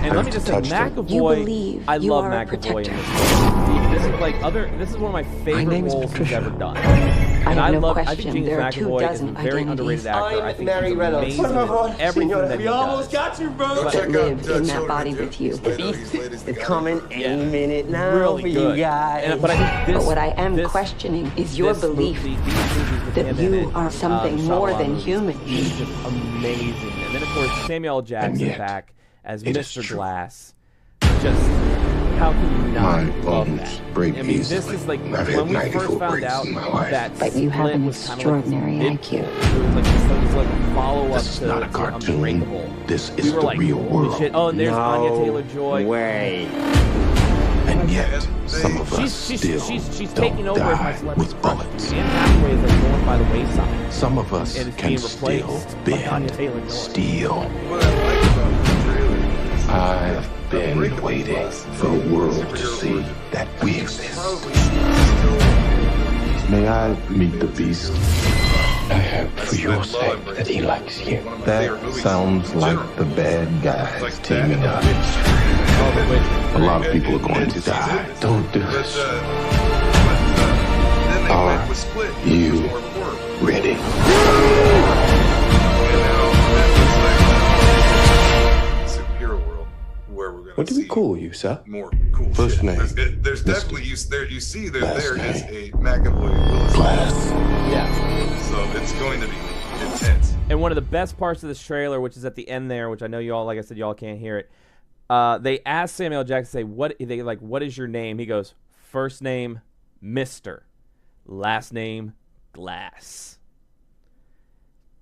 and let me just say, McAvoy. You believe I you love are a McAvoy in protector. this. This is one of my favorite name is roles he's Patricia. ever done. I And have no I think question. James There are 2 McAvoy is a dozen very identities. underrated actor. I think Mary he's Reynolds. amazing in everything that he does. got you, bro. That live in that body with you. It's coming any minute now Really for good. you guys. But I think But what I am questioning is your belief that you are something more than human. He's just amazing. And then, of course, Samuel L. Jackson back as Mr. Glass. Just, how can you not love that? Break I mean, this is like, when we first found out that But you have Split an was kind of like extraordinary this IQ. It was like a follow-up This is to, not a to cartoon. Unbreakable. This We is were the like, real holy world. shit. Oh, and there's Anya No Taylor-Joy. way. And yet, some of us She's still taking don't over as my die celebrity with crush. bullets. Anne Hathaway is like going by the wayside. Some of us And it's can being still replaced by Anya bend Taylor-Joy. steel. What I like about the trailer is I've been Unbreakable waiting Glass. for the world to Superhero see origin. that we exist. Probably still. May I meet the beast? I hope for your sake that he likes you. That sounds like the bad guys teaming up. A lot of people are going to die. Don't do this. Then they Are went with Split. you More horror. ready? And now that's like superhero world where we're gonna What do we see call you, sir? more cool First shit. name. There's Mr. definitely you see there Last is name. a McAvoy Willis. Glass. Yeah. So it's going to be intense. And one of the best parts of this trailer, which is at the end there, which I know you all, like I said, you all can't hear it. They asked Samuel L. Jackson, say, what is your name? He goes, first name, Mr. Last name, Glass.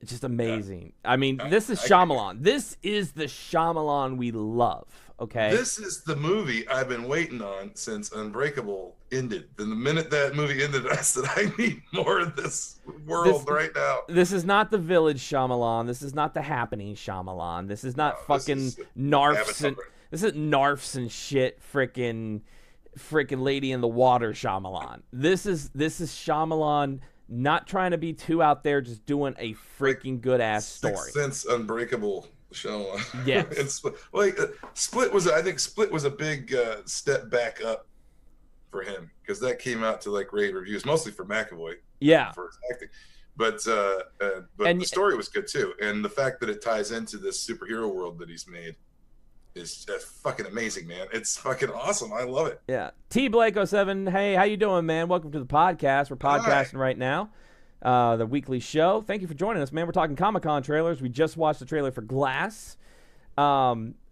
It's just amazing. I mean, this is Shyamalan. This is the Shyamalan we love, okay? This is the movie I've been waiting on since Unbreakable ended. Then the minute that movie ended, I said, I need more of this world right now. This is not the Village Shyamalan. This is not the Happening Shyamalan. This is not fucking Narfs and this is Narfs and shit. Frickin' Lady in the Water Shyamalan. This is Shyamalan. Not trying to be too out there, just doing a freaking good ass story. Since Unbreakable show, yes. Split was, I think Split was a big step back up for him because that came out to like rave reviews, mostly for McAvoy. Yeah, for his acting, but the story was good too, and the fact that it ties into this superhero world that he's made is fucking amazing, man. It's fucking awesome. I love it. Yeah. T Blake 07, hey, how you doing, man? Welcome to the podcast. We're podcasting right now. The weekly show. Thank you for joining us, man. We're talking Comic-Con trailers. We just watched the trailer for Glass.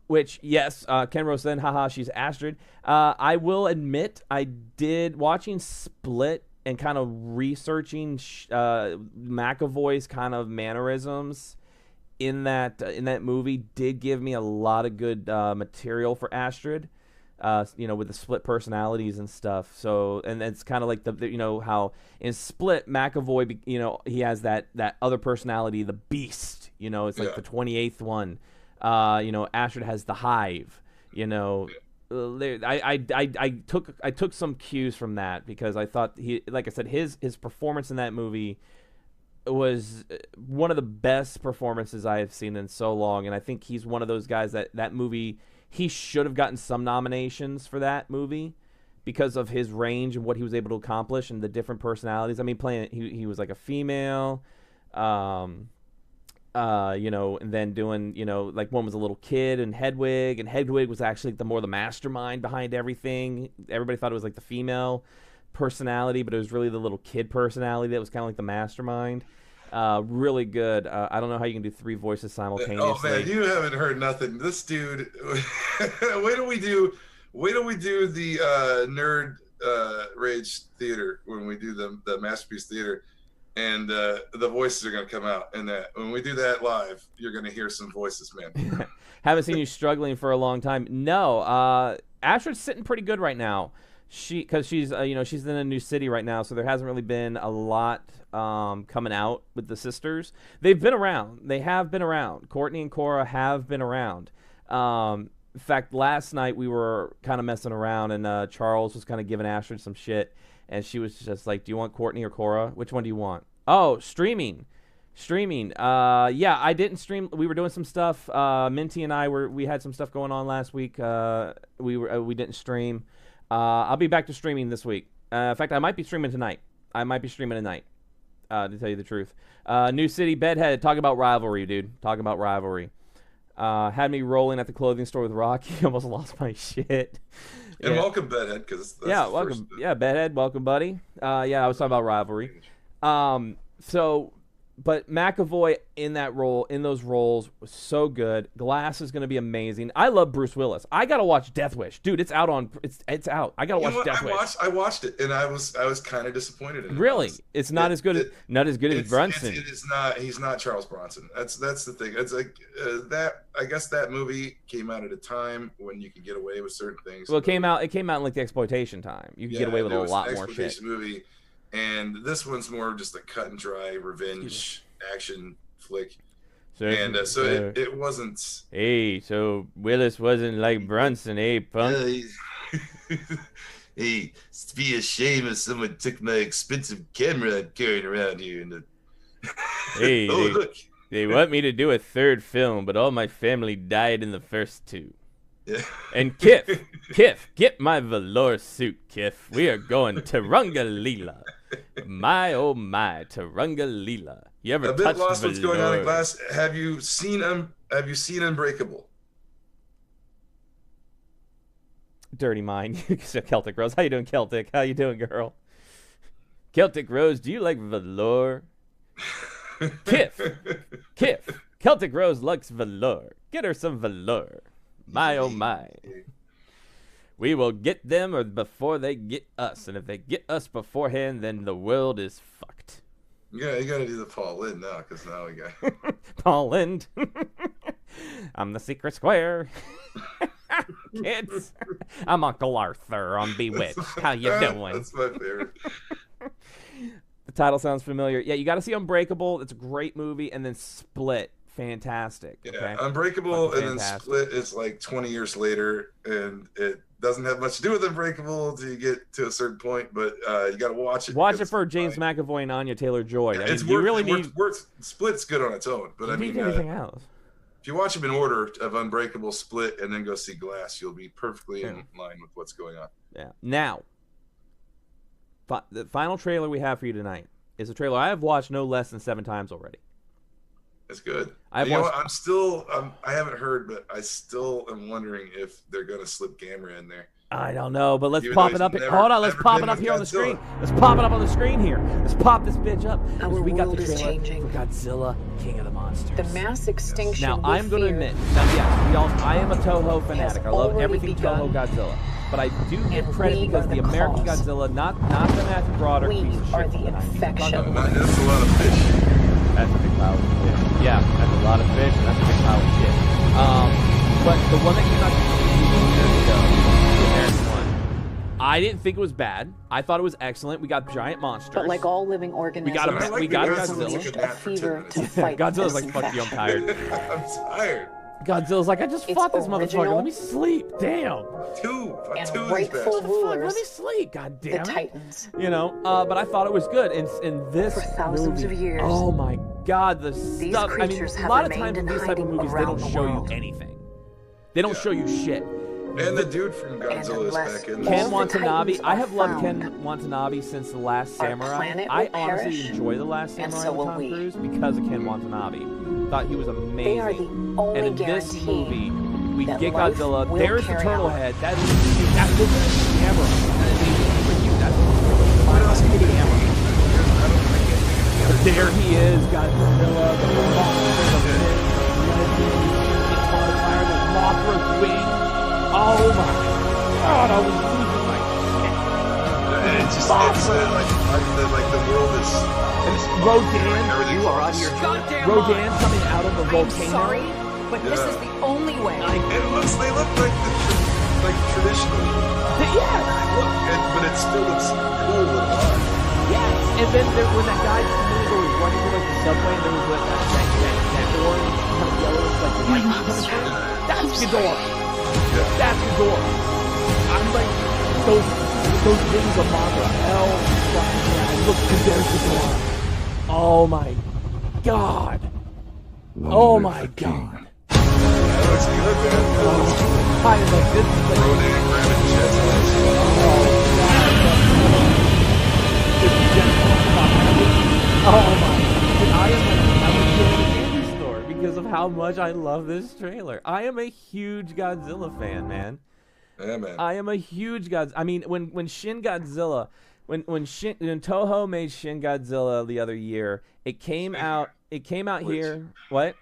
Which, yes, Ken Rose said, haha, she's Astrid. I will admit, I did watching Split and kind of researching McAvoy's kind of mannerisms in that movie did give me a lot of good material for Astrid, with the split personalities and stuff. So, and it's kind of like how in Split McAvoy, he has that other personality, the Beast. It's like the 28th one. Astrid has the hive. I took some cues from that because I thought like I said, his performance in that movie was one of the best performances I have seen in so long, and I think he's one of those guys that movie he should have gotten some nominations for that movie because of his range and what he was able to accomplish and the different personalities. I mean, he was like a female, and then doing, like one was a little kid and Hedwig was actually the mastermind behind everything. Everybody thought it was like the female personality, but it was really the little kid personality that was kind of like the mastermind. Really good. I don't know how you can do 3 voices simultaneously. Oh man, you haven't heard nothing. This dude. Wait till we do the Nerd Rage Theater when we do the Masterpiece Theater, and the voices are gonna come out. And when we do that live, you're gonna hear some voices, man. Haven't seen you struggling for a long time. No, Astrid's sitting pretty good right now. Because she's she's in a new city right now, so there hasn't really been a lot coming out with the sisters. They've been around. They have been around. Courtney and Cora have been around. In fact, last night we were kind of messing around, and Charles was kind of giving Astrid some shit, and she was just like, "Do you want Courtney or Cora? Which one do you want?" Oh, streaming. Yeah, I didn't stream. We were doing some stuff. Minty and we had some stuff going on last week. We didn't stream. I'll be back to streaming this week. In fact, I might be streaming tonight. To tell you the truth. New City Bedhead. Talk about rivalry, dude. Talk about rivalry. Had me rolling at the clothing store with Rocky. Almost lost my shit. And welcome, Bedhead. Welcome. Yeah, Bedhead. Welcome, buddy. I was talking about rivalry. But McAvoy in those roles was so good. Glass is going to be amazing. I love Bruce Willis. I got to watch Death Wish. Dude, it's out. It's out. I got to watch Death Wish. I watched it, and I was kind of disappointed in it. Really? It's not as good as Brunson. It is not. He's not Charles Bronson. That's the thing. It's like that. I guess that movie came out at a time when you could get away with certain things. Well, it came out in like the exploitation time. You could get away with a lot more shit. Movie. And this one's more just a cut and dry revenge action flick. It wasn't. Hey, so Willis wasn't like Brunson, punk? Hey, it's to be a shame if someone took my expensive camera I'm carrying around here. Hey, look. They want me to do a 3rd film, but all my family died in the first 2. Yeah. And Kif, get my velour suit, Kif. We are going Tarangalila. My oh my, Tarangalila. You ever a bit touched lost velour? What's going on in Glass? Have you seen Unbreakable? Dirty Mind. Celtic Rose. How you doing, Celtic? How you doing, girl? Celtic Rose, do you like velour? Kif. Celtic Rose likes velour. Get her some velour. My oh my. We will get them or before they get us. And if they get us beforehand, then the world is fucked. Yeah, you gotta do the Paul Lynde now, because now we got Paul Lynde. I'm the secret square. Kids. I'm Uncle Arthur on Bewitched. How you doing? That's my favorite. The title sounds familiar. Yeah, you gotta see Unbreakable. It's a great movie. And then Split. Fantastic. Yeah, okay? Unbreakable and then Split is like 20 years later, and it doesn't have much to do with Unbreakable till you get to a certain point, but you got to watch it. Watch it for James McAvoy and Anya Taylor-Joy. Yeah, I mean, you really need. Split's good on its own, but I mean, anything else. If you watch them in order of Unbreakable, Split, and then go see Glass, you'll be perfectly in line with what's going on. Yeah. Now, the final trailer we have for you tonight is a trailer I have watched no less than 7 times already. It's good. I haven't heard, but I still am wondering if they're gonna slip Gamera in there. I don't know, but let's pop it up. Hold on, let's pop it up here on the screen. Let's pop it up on the screen here. Let's pop this bitch up. We got the trailer for Godzilla, King of the Monsters. The mass extinction. Now, I'm going to admit, I am a Toho fanatic. I love everything Toho Godzilla. But I do give credit because the American Godzilla, not the Matthew Broderick piece of shit from the 90s. That's a lot of fish. That's a big pile of shit. Yeah, that's a lot of fish, and that's a big pile of shit. But the one that came out 2 years ago, the American one, I didn't think it was bad. I thought it was excellent. We got giant monsters. But like all living organisms, we got Godzilla. A fever to fight. Godzilla's like, fuck you, I'm tired. I'm tired. Godzilla's like, I just fought this motherfucker. Let me sleep. Damn. Two and is rightful bad. rulers. Let me sleep. God damn it. The Titans. You know, but I thought it was good. In this For thousands movie, of years, oh my God, the these stuff. I mean, creatures a have lot of remained times in in these type of hiding movies, they around don't the show you world. anything. They don't show you shit. And the dude from Godzilla is back in there. Ken Watanabe. Titans I have loved are Ken Watanabe since The Last Our Samurai. planet I will honestly perish, enjoy The Last and Samurai so with will Tom we. Cruise because of Ken Watanabe. Thought he was amazing. They are the only and in this guarantee movie, we that get life Godzilla. will There's the carry turtle on. head. That is look at the camera. For you, that's what else can the camera. But there he is, Godzilla, the monster, the fire, the Mothra's wing. Oh my God, I was losing my shit. It's just like the world is Rodan, everything. You are on your goddamn Rodan mind. coming out of the I'm volcano. sorry, but this is the only way. They look like traditional. But it still looks cool and hot. Yes, and then when that guy was running to like the subway, and there was like that orange kind of yellow, like lightning coming through. That's Ghidorah. That's Ghidorah. I'm like those things of Mothra. Hell, fucking yeah! Look, there's Ghidorah. Oh my God. Oh my God. That looks good, man. I love this. Rodan grabbing jets. Oh my! I am in the store because of how much I love this trailer. I am a huge Godzilla fan, man. Yeah, man. I am a huge Godzilla. I mean, when Shin Godzilla, when Toho made Shin Godzilla the other year, it came out. It came out here. What?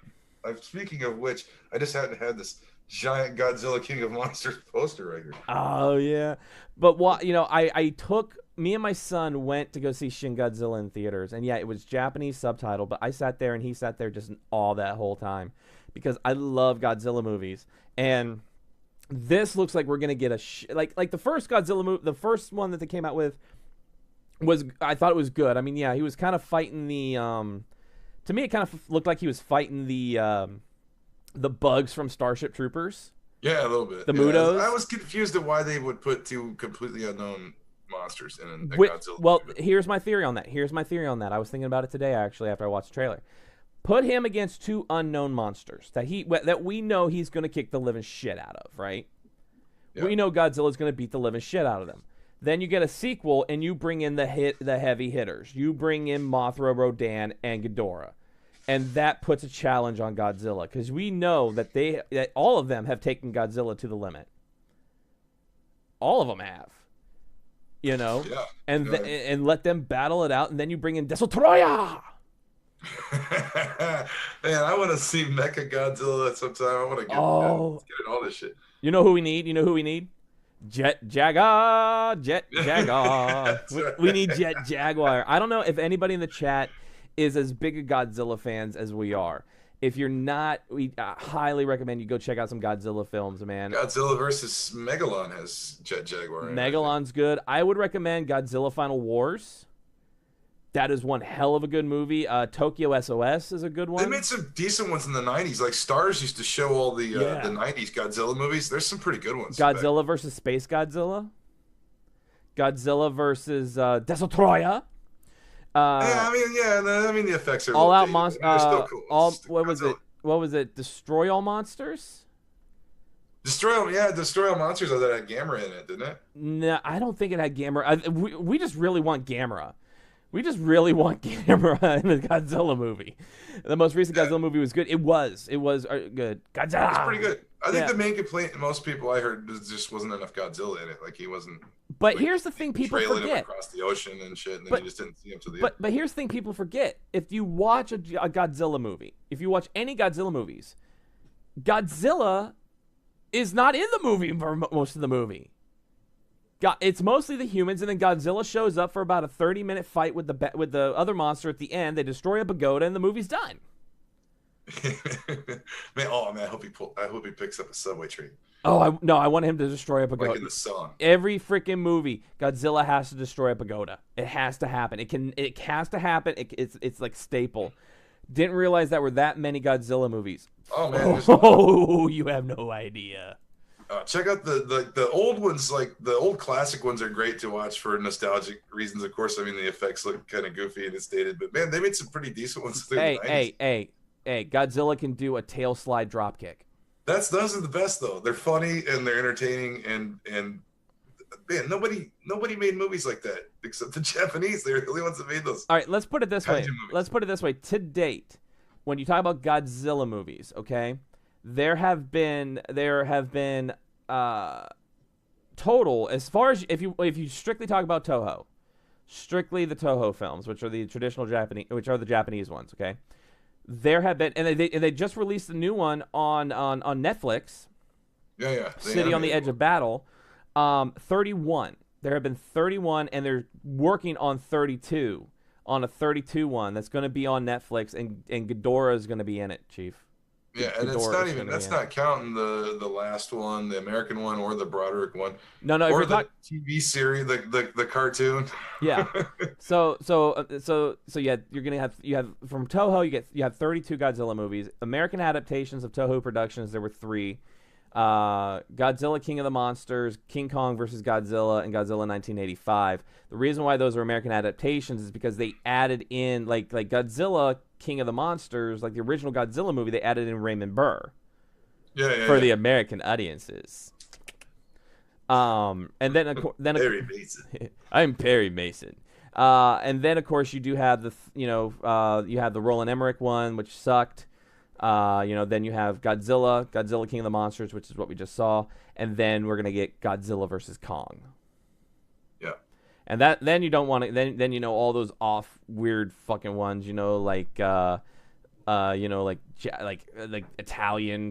Speaking of which, I just had this giant Godzilla King of Monsters poster right here. Oh yeah, but what I took. Me and my son went to go see Shin Godzilla in theaters, and yeah, it was Japanese subtitle, but I sat there and he sat there just in awe that whole time because I love Godzilla movies. And this looks like we're gonna get a like the first Godzilla movie, the first one that they came out with was, I thought it was good. I mean, yeah, he was kind of fighting the to me it kind of looked like he was fighting the bugs from Starship Troopers. Yeah, a little bit. The Mutos. I was confused at why they would put two completely unknown monsters in a Godzilla. Well, here's my theory on that. I was thinking about it today, actually, after I watched the trailer. Put him against two unknown monsters that we know he's going to kick the living shit out of, right? Yeah. We know Godzilla's going to beat the living shit out of them. Then you get a sequel, and you bring in the heavy hitters. You bring in Mothra, Rodan, and Ghidorah. And that puts a challenge on Godzilla, because we know that all of them have taken Godzilla to the limit. All of them have. Yeah. And let them battle it out, and then you bring in Destroya. Man, I want to see Mecha Godzilla sometime. I want to get all this shit. You know who we need? Jet Jaguar. Right. We need Jet Jaguar. I don't know if anybody in the chat is as big a Godzilla fans as we are. If you're not, we highly recommend you go check out some Godzilla films, man. Godzilla versus Megalon has Jet Jaguar. Megalon's good. I would recommend Godzilla Final Wars. That is one hell of a good movie. Tokyo SOS is a good one. They made some decent ones in the 90s. Like Stars used to show all the 90s Godzilla movies. There's some pretty good ones. Godzilla versus Space Godzilla. Godzilla versus Destroya. The effects are all out monsters. They're still cool. What was it? Destroy all monsters. Destroy all monsters. That had Gamera in it, didn't it? No, I don't think it had Gamera. We just really want Gamera. We just really want Gamera in the Godzilla movie. The most recent Godzilla movie was good. It was good. Godzilla. It's pretty good. I think the main complaint most people I heard was just wasn't enough Godzilla in it. Like he wasn't. But here's the thing people forget. Him across the ocean and shit, and then you just didn't see him to the end. But here's the thing people forget. If you watch a Godzilla movie, if you watch any Godzilla movies, Godzilla is not in the movie for most of the movie. It's mostly the humans, and then Godzilla shows up for about a 30-minute fight with the other monster at the end. They destroy a pagoda, and the movie's done. Man, I hope he picks up a subway train. Oh, I want him to destroy a pagoda. Like in the song. Every freaking movie, Godzilla has to destroy a pagoda. It has to happen. It has to happen. It's like staple. Didn't realize that were that many Godzilla movies. Oh man! Oh, you have no idea. Check out the old ones. Like the old classic ones are great to watch for nostalgic reasons. Of course, I mean the effects look kind of goofy and it's dated, but man, they made some pretty decent ones. Hey! Godzilla can do a tail slide drop kick. Those are the best though. They're funny and they're entertaining and man, nobody made movies like that except the Japanese. They're the only ones that made those. All right, let's put it this way. To date, when you talk about Godzilla movies, okay, there have been total, as far as if you strictly talk about Toho, strictly the Toho films, which are the traditional Japanese, which are the Japanese ones, okay. There have been, and they just released a new one on Netflix. Yeah. City on the Edge of Battle. 31. There have been 31, and they're working on 32. On a 32 one that's going to be on Netflix, and Ghidorah is going to be in it, Chief. Yeah, and it's not even, that's not counting the last one, the American one, or the Broderick one. No, or the TV series, the cartoon. Yeah. So yeah, you have from Toho, you have 32 Godzilla movies. American adaptations of Toho Productions, there were 3. Godzilla King of the Monsters, King Kong versus Godzilla, and Godzilla 1985. The reason why those are American adaptations is because they added in like Godzilla King of the Monsters, like the original Godzilla movie, they added in Raymond Burr. For the American audiences. And then Perry Mason. I'm Perry Mason. And then of course you do have you have the Roland Emmerich one, which sucked. Then you have Godzilla King of the Monsters, which is what we just saw, and then we're gonna get Godzilla versus Kong. Yeah. And then you don't want to then all those off weird fucking ones, like Italian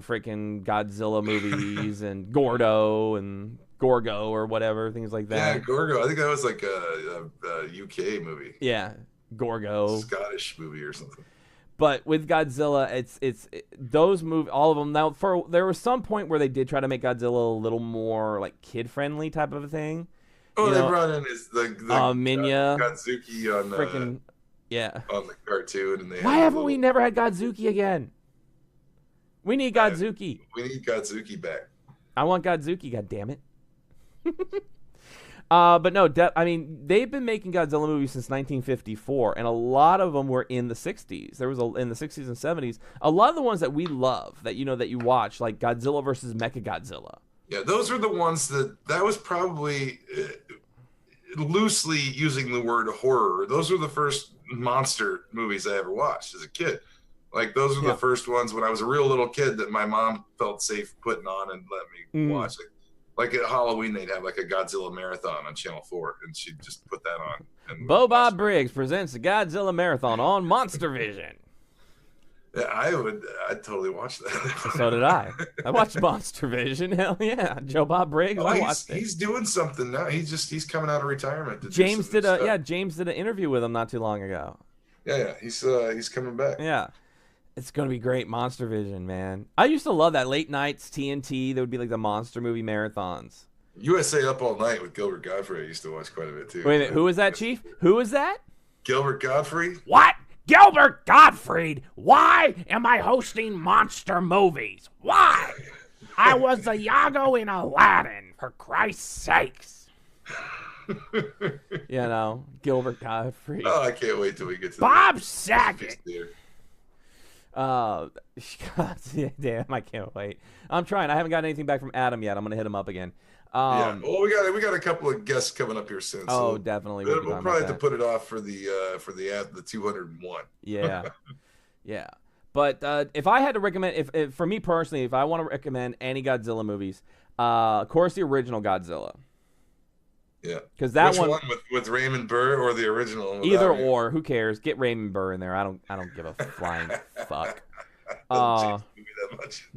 freaking Godzilla movies and Gordo and Gorgo or whatever, things like that. Yeah, Gorgo. I think that was like a UK movie. Yeah, Gorgo. Scottish movie or something. But with Godzilla, it's those movies, all of them. Now, there was some point where they did try to make Godzilla a little more like kid friendly type of a thing. Oh, they brought in Minya, Godzuki on freaking on the cartoon, and why haven't we never had Godzuki again? We need Godzuki. We need Godzuki back. I want Godzuki. God damn it. But no, I mean, they've been making Godzilla movies since 1954, and a lot of them were in the 60s. There was in the 60s and 70s. A lot of the ones that we love, that you watch, like Godzilla versus Mechagodzilla. Yeah, those are the ones that was probably loosely using the word horror. Those were the first monster movies I ever watched as a kid. Like those were the first ones when I was a real little kid that my mom felt safe putting on and let me watch it. Like at Halloween, they'd have like a Godzilla marathon on Channel 4, and she'd just put that on. And Bob Briggs presents the Godzilla marathon on Monster Vision. Yeah, I'd totally watch that. So did I. I watched Monster Vision. Hell yeah, Joe Bob Briggs. I watched it. He's doing something now. He's coming out of retirement. James did an interview with him not too long ago. Yeah, he's coming back. Yeah. It's going to be great. Monster Vision, man. I used to love that. Late nights, TNT, there would be like the monster movie marathons. USA Up All Night with Gilbert Gottfried. I used to watch quite a bit too. Wait a minute. Who was that, Chief? Who was that? Gilbert Gottfried. What? Gilbert Gottfried? Why am I hosting monster movies? Why? I was the Iago in Aladdin, for Christ's sakes. Gilbert Gottfried. Oh, I can't wait till we get to Bob Saget. God damn, I can't wait. I'm trying. I haven't gotten anything back from Adam yet. I'm gonna hit him up again. Well, we got a couple of guests coming up here soon. So definitely. We'll probably have to put it off for the 201. Yeah, yeah. But if I had to recommend, if for me personally, if I want to recommend any Godzilla movies, of course the original Godzilla. Yeah, because that one with Raymond Burr or the original. Either or, who cares? Get Raymond Burr in there. I don't give a flying fuck. Doesn't change the movie that much.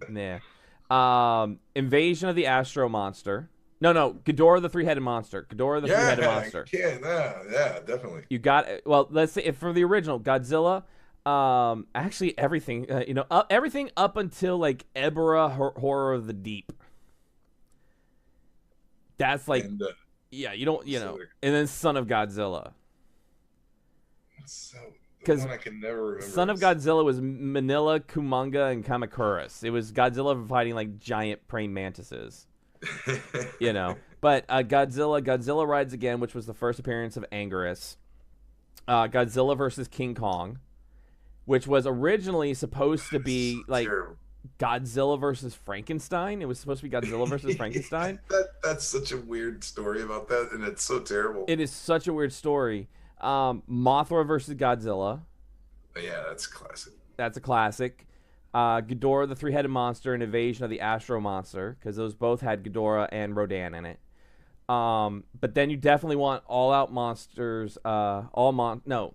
Nah. Invasion of the Astro Monster. No, Ghidorah the Three-Headed Monster. Ghidorah the Three-Headed Monster. Yeah, definitely. You got well. Let's say for the original Godzilla. Actually, everything. Everything up until like Ebra Horror of the Deep. That's like. And then Son of Godzilla. because I can never remember. Son of Godzilla was Manila, Kumonga, and Kamacuras. It was Godzilla fighting like giant praying mantises. You know, but Godzilla Rides Again, which was the first appearance of Anguirus. Godzilla versus King Kong, which was originally supposed to be like Godzilla versus Frankenstein. It was supposed to be Godzilla versus Frankenstein. That's such a weird story about that, and it's so terrible. It is such a weird story. Mothra versus Godzilla. Yeah, that's classic. That's a classic. Ghidorah, the three-headed monster, and Invasion of the Astro Monster, because those both had Ghidorah and Rodan in it. But then you definitely want all-out monsters. No,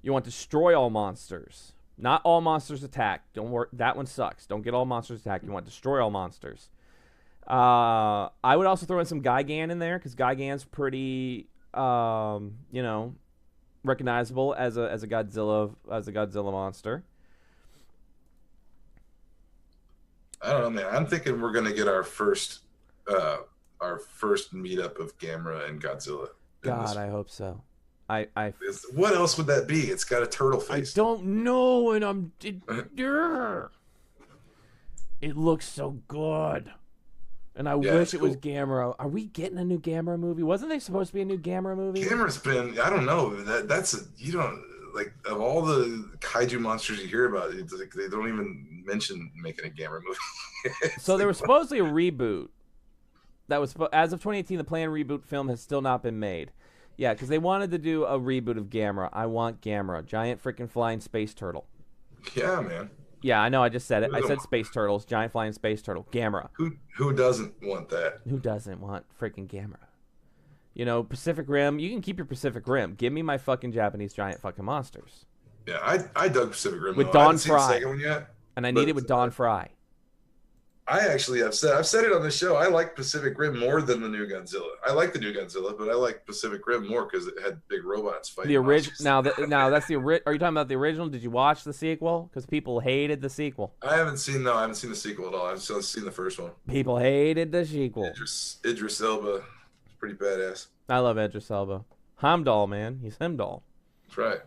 you want Destroy All Monsters. Not All Monsters Attack. Don't worry, that one sucks. Don't get All Monsters Attack. You want Destroy All Monsters. I would also throw in some Gigan in there, because Gigan's pretty, recognizable as a Godzilla monster. I don't know, man. I'm thinking we're gonna get our first meetup of Gamera and Godzilla. God, I hope so. What else would that be? It's got a turtle face. I don't know, and it looks so good. And I wish it was Gamera. Are we getting a new Gamera movie? Wasn't there supposed to be a new Gamera movie? Gamera's been, I don't know. You don't, like, of all the kaiju monsters you hear about, it's like they don't even mention making a Gamera movie. So there was supposedly a reboot. That was, as of 2018, the planned reboot film has still not been made. Yeah, because they wanted to do a reboot of Gamera. I want Gamera. Giant freaking flying space turtle. Yeah, man. Yeah, I know. I just said it. I said space turtles. Giant flying space turtle. Gamera. Who doesn't want that? Who doesn't want freaking Gamera? You know, Pacific Rim. You can keep your Pacific Rim. Give me my fucking Japanese giant fucking monsters. Yeah, I dug Pacific Rim. With Dawn Fry. Fry. The second one yet, and I need it with Dawn Fry. I've said it on the show. I like Pacific Rim more than the new Godzilla. I like the new Godzilla, but I like Pacific Rim more because it had big robots fighting. The original. Now that's the original. Are you talking about the original? Did you watch the sequel? Because people hated the sequel. I haven't seen the sequel at all. I've just seen the first one. People hated the sequel. Idris Elba, pretty badass. I love Idris Elba. Heimdall, man, he's Heimdall. That's right.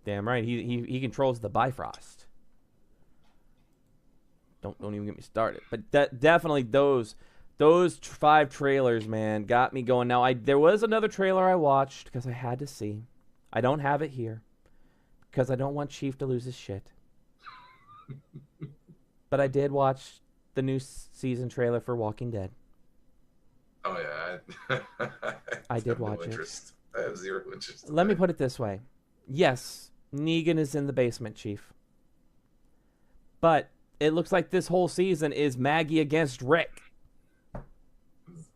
Damn right. He controls the Bifrost. Don't even get me started. But definitely those 5 trailers, man, got me going. Now there was another trailer I watched because I had to see. I don't have it here because I don't want Chief to lose his shit. But I did watch the new season trailer for Walking Dead. Oh yeah, I did watch it. I have zero interest. Let me put it this way: yes, Negan is in the basement, Chief. But it looks like this whole season is Maggie against Rick.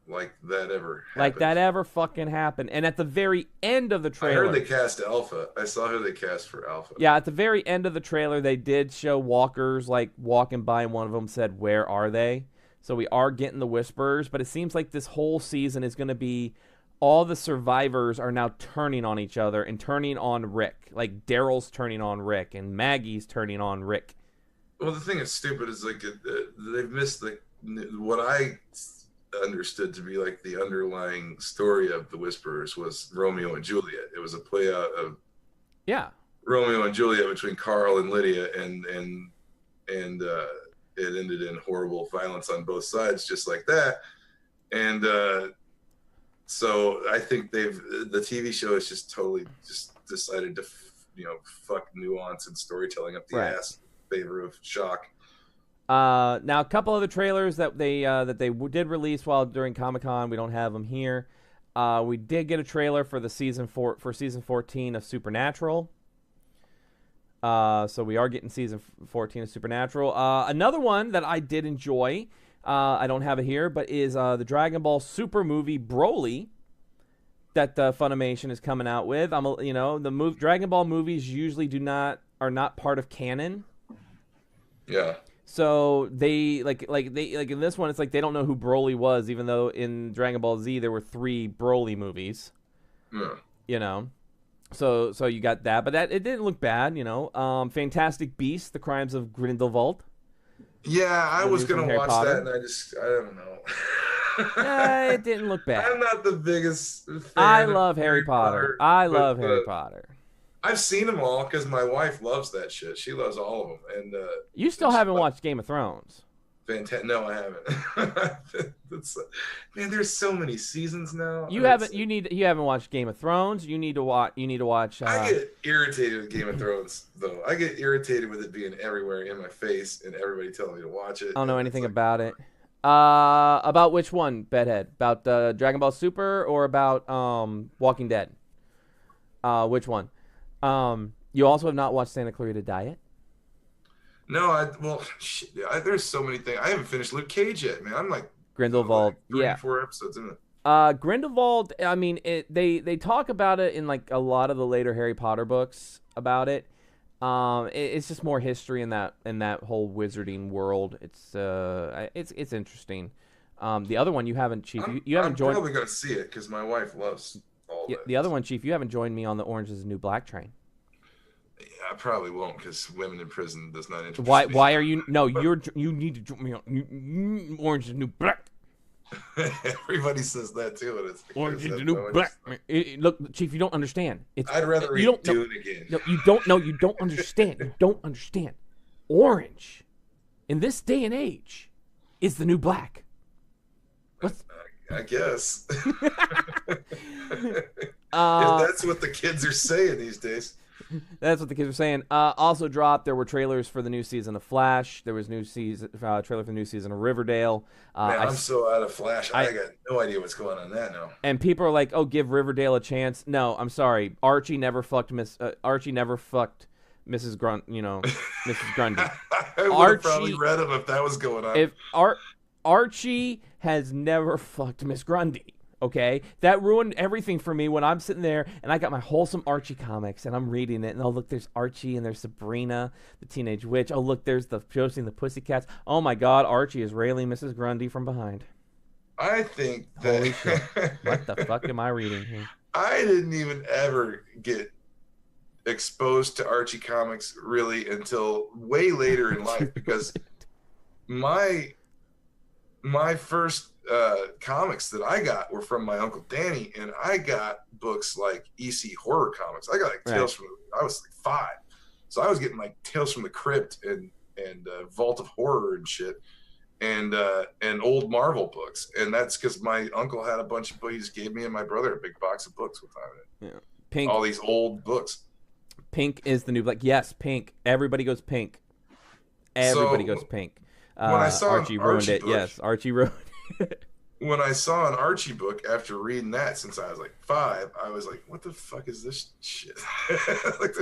Like that ever happened. Like that ever fucking happened. And at the very end of the trailer, I heard they cast Alpha. I saw who they cast for Alpha. Yeah, at the very end of the trailer, they did show walkers like walking by, and one of them said, "Where are they?" So we are getting the whispers, but it seems like this whole season is going to be all the survivors are now turning on each other and turning on Rick. Like Daryl's turning on Rick and Maggie's turning on Rick. Well, the thing that's stupid is like they've missed what I understood to be like the underlying story of the Whisperers was Romeo and Juliet. It was a play out of Romeo and Juliet between Carl and Lydia, and it ended in horrible violence on both sides, just like that. And so I think the TV show has just totally just decided to fuck nuance and storytelling up the ass in favor of shock. Now a couple other trailers that they did release while during ComiCon. We don't have them here. We did get a trailer for the season 14 of Supernatural. So we are getting season 14 of Supernatural. Another one that I did enjoy, I don't have it here, but is the Dragon Ball Super movie Broly that Funimation is coming out with. Dragon Ball movies usually are not part of canon. Yeah. So they like in this one, it's like they don't know who Broly was, even though in Dragon Ball Z there were 3 Broly movies. Yeah. So you got that, but it didn't look bad. Fantastic Beasts: The Crimes of Grindelwald. Yeah, I was gonna watch that, and I don't know. It didn't look bad. I'm not the biggest fan I love Harry Potter. I love Harry Potter. I've seen them all because my wife loves that shit. She loves all of them. And you still haven't watched Game of Thrones. Fantastic. No, I haven't. Man, there's so many seasons now. You haven't watched Game of Thrones. You need to watch. I get irritated with Game of Thrones, though. I get irritated with it being everywhere in my face and everybody telling me to watch it. I don't know anything about it. About which one, Bedhead? About Dragon Ball Super or about Walking Dead? Which one? You also have not watched Santa Clarita Diet? No, shit, there's so many things. I haven't finished Luke Cage yet, man. I'm like Grindelwald. Like 4 episodes in it. Grindelwald. I mean, they talk about it in like a lot of the later Harry Potter books about it. It's just more history in that whole wizarding world. It's interesting. The other one you haven't, Chief. You haven't joined. I'm probably gonna see it because my wife loves all that. The other one, Chief. You haven't joined me on the Orange is the New Black train. Yeah, I probably won't because women in prison does not interest me. Why are you? No, you need to join me on Orange is the New Black. Everybody says that too, and it's Orange is the New Black. Look, Chief, you don't understand. I'd rather read Dune again. No, you don't know. You don't understand. You don't understand. Orange, in this day and age, is the new black. I guess. That's what the kids are saying these days. That's what the kids are saying. Also dropped, there were trailers for the new season of Flash. There was trailer for the new season of Riverdale. Man, I'm so out of Flash. I got no idea what's going on that now. And people are like, "Oh, give Riverdale a chance." No, I'm sorry. Archie never fucked Mrs. Mrs. Grundy. I would have probably read him if that was going on. Archie has never fucked Miss Grundy. Okay, that ruined everything for me when I'm sitting there and I got my wholesome Archie comics and I'm reading it and oh look, there's Archie and there's Sabrina, the Teenage Witch. Oh look, there's the Josie and the Pussycats. Oh my God, Archie is railing Mrs. Grundy from behind. I think that. Holy shit. What the fuck am I reading here? I didn't even ever get exposed to Archie comics really until way later in life because my first comics that I got were from my Uncle Danny, and I got books like EC horror comics. I got like Tales from I was like 5, so I was getting like Tales from the Crypt and Vault of Horror and shit, and old Marvel books. And that's because my uncle had a bunch of books. He just gave me and my brother a big box of books with time in it. Yeah. Pink. All these old books. Pink is the new black. Yes, Pink. Everybody goes Pink. Everybody goes Pink. When I saw Archie ruined it. Book, yes, Archie ruined it. When I saw an Archie book after reading that since I was like 5, I was like, "What the fuck is this shit? Like,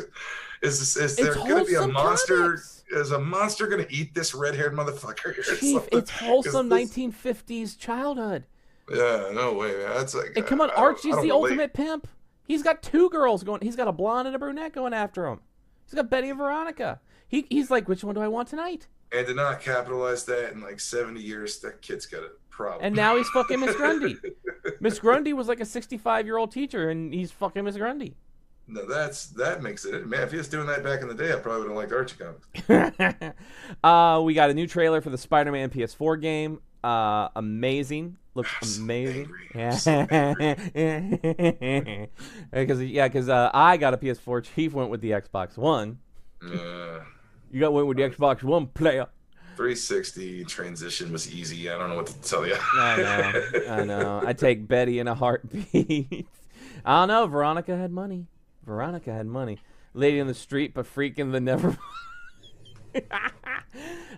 is there going to be a monster? Comics. Is a monster going to eat this red-haired motherfucker?" Chief, it's wholesome 1950s childhood. Yeah, no way, man. That's like, hey, come on, Archie's the ultimate pimp. He's got 2 girls going. He's got a blonde and a brunette going after him. He's got Betty and Veronica. He's like, which one do I want tonight? And to not capitalize that in like 70 years, that kid's got a problem. And now he's fucking Miss Grundy. Miss Grundy was like a 65-year-old teacher, and he's fucking Miss Grundy. No, that makes it. Man, if he was doing that back in the day, I probably would have liked Archie comics. We got a new trailer for the Spider-Man PS4 game. Amazing. Looks amazing. Because I got a PS4. Chief went with the Xbox One. You went with the Xbox One player. 360 transition was easy. I don't know what to tell you. I know. I take Betty in a heartbeat. I don't know. Veronica had money. Lady in the street, but freaking the never.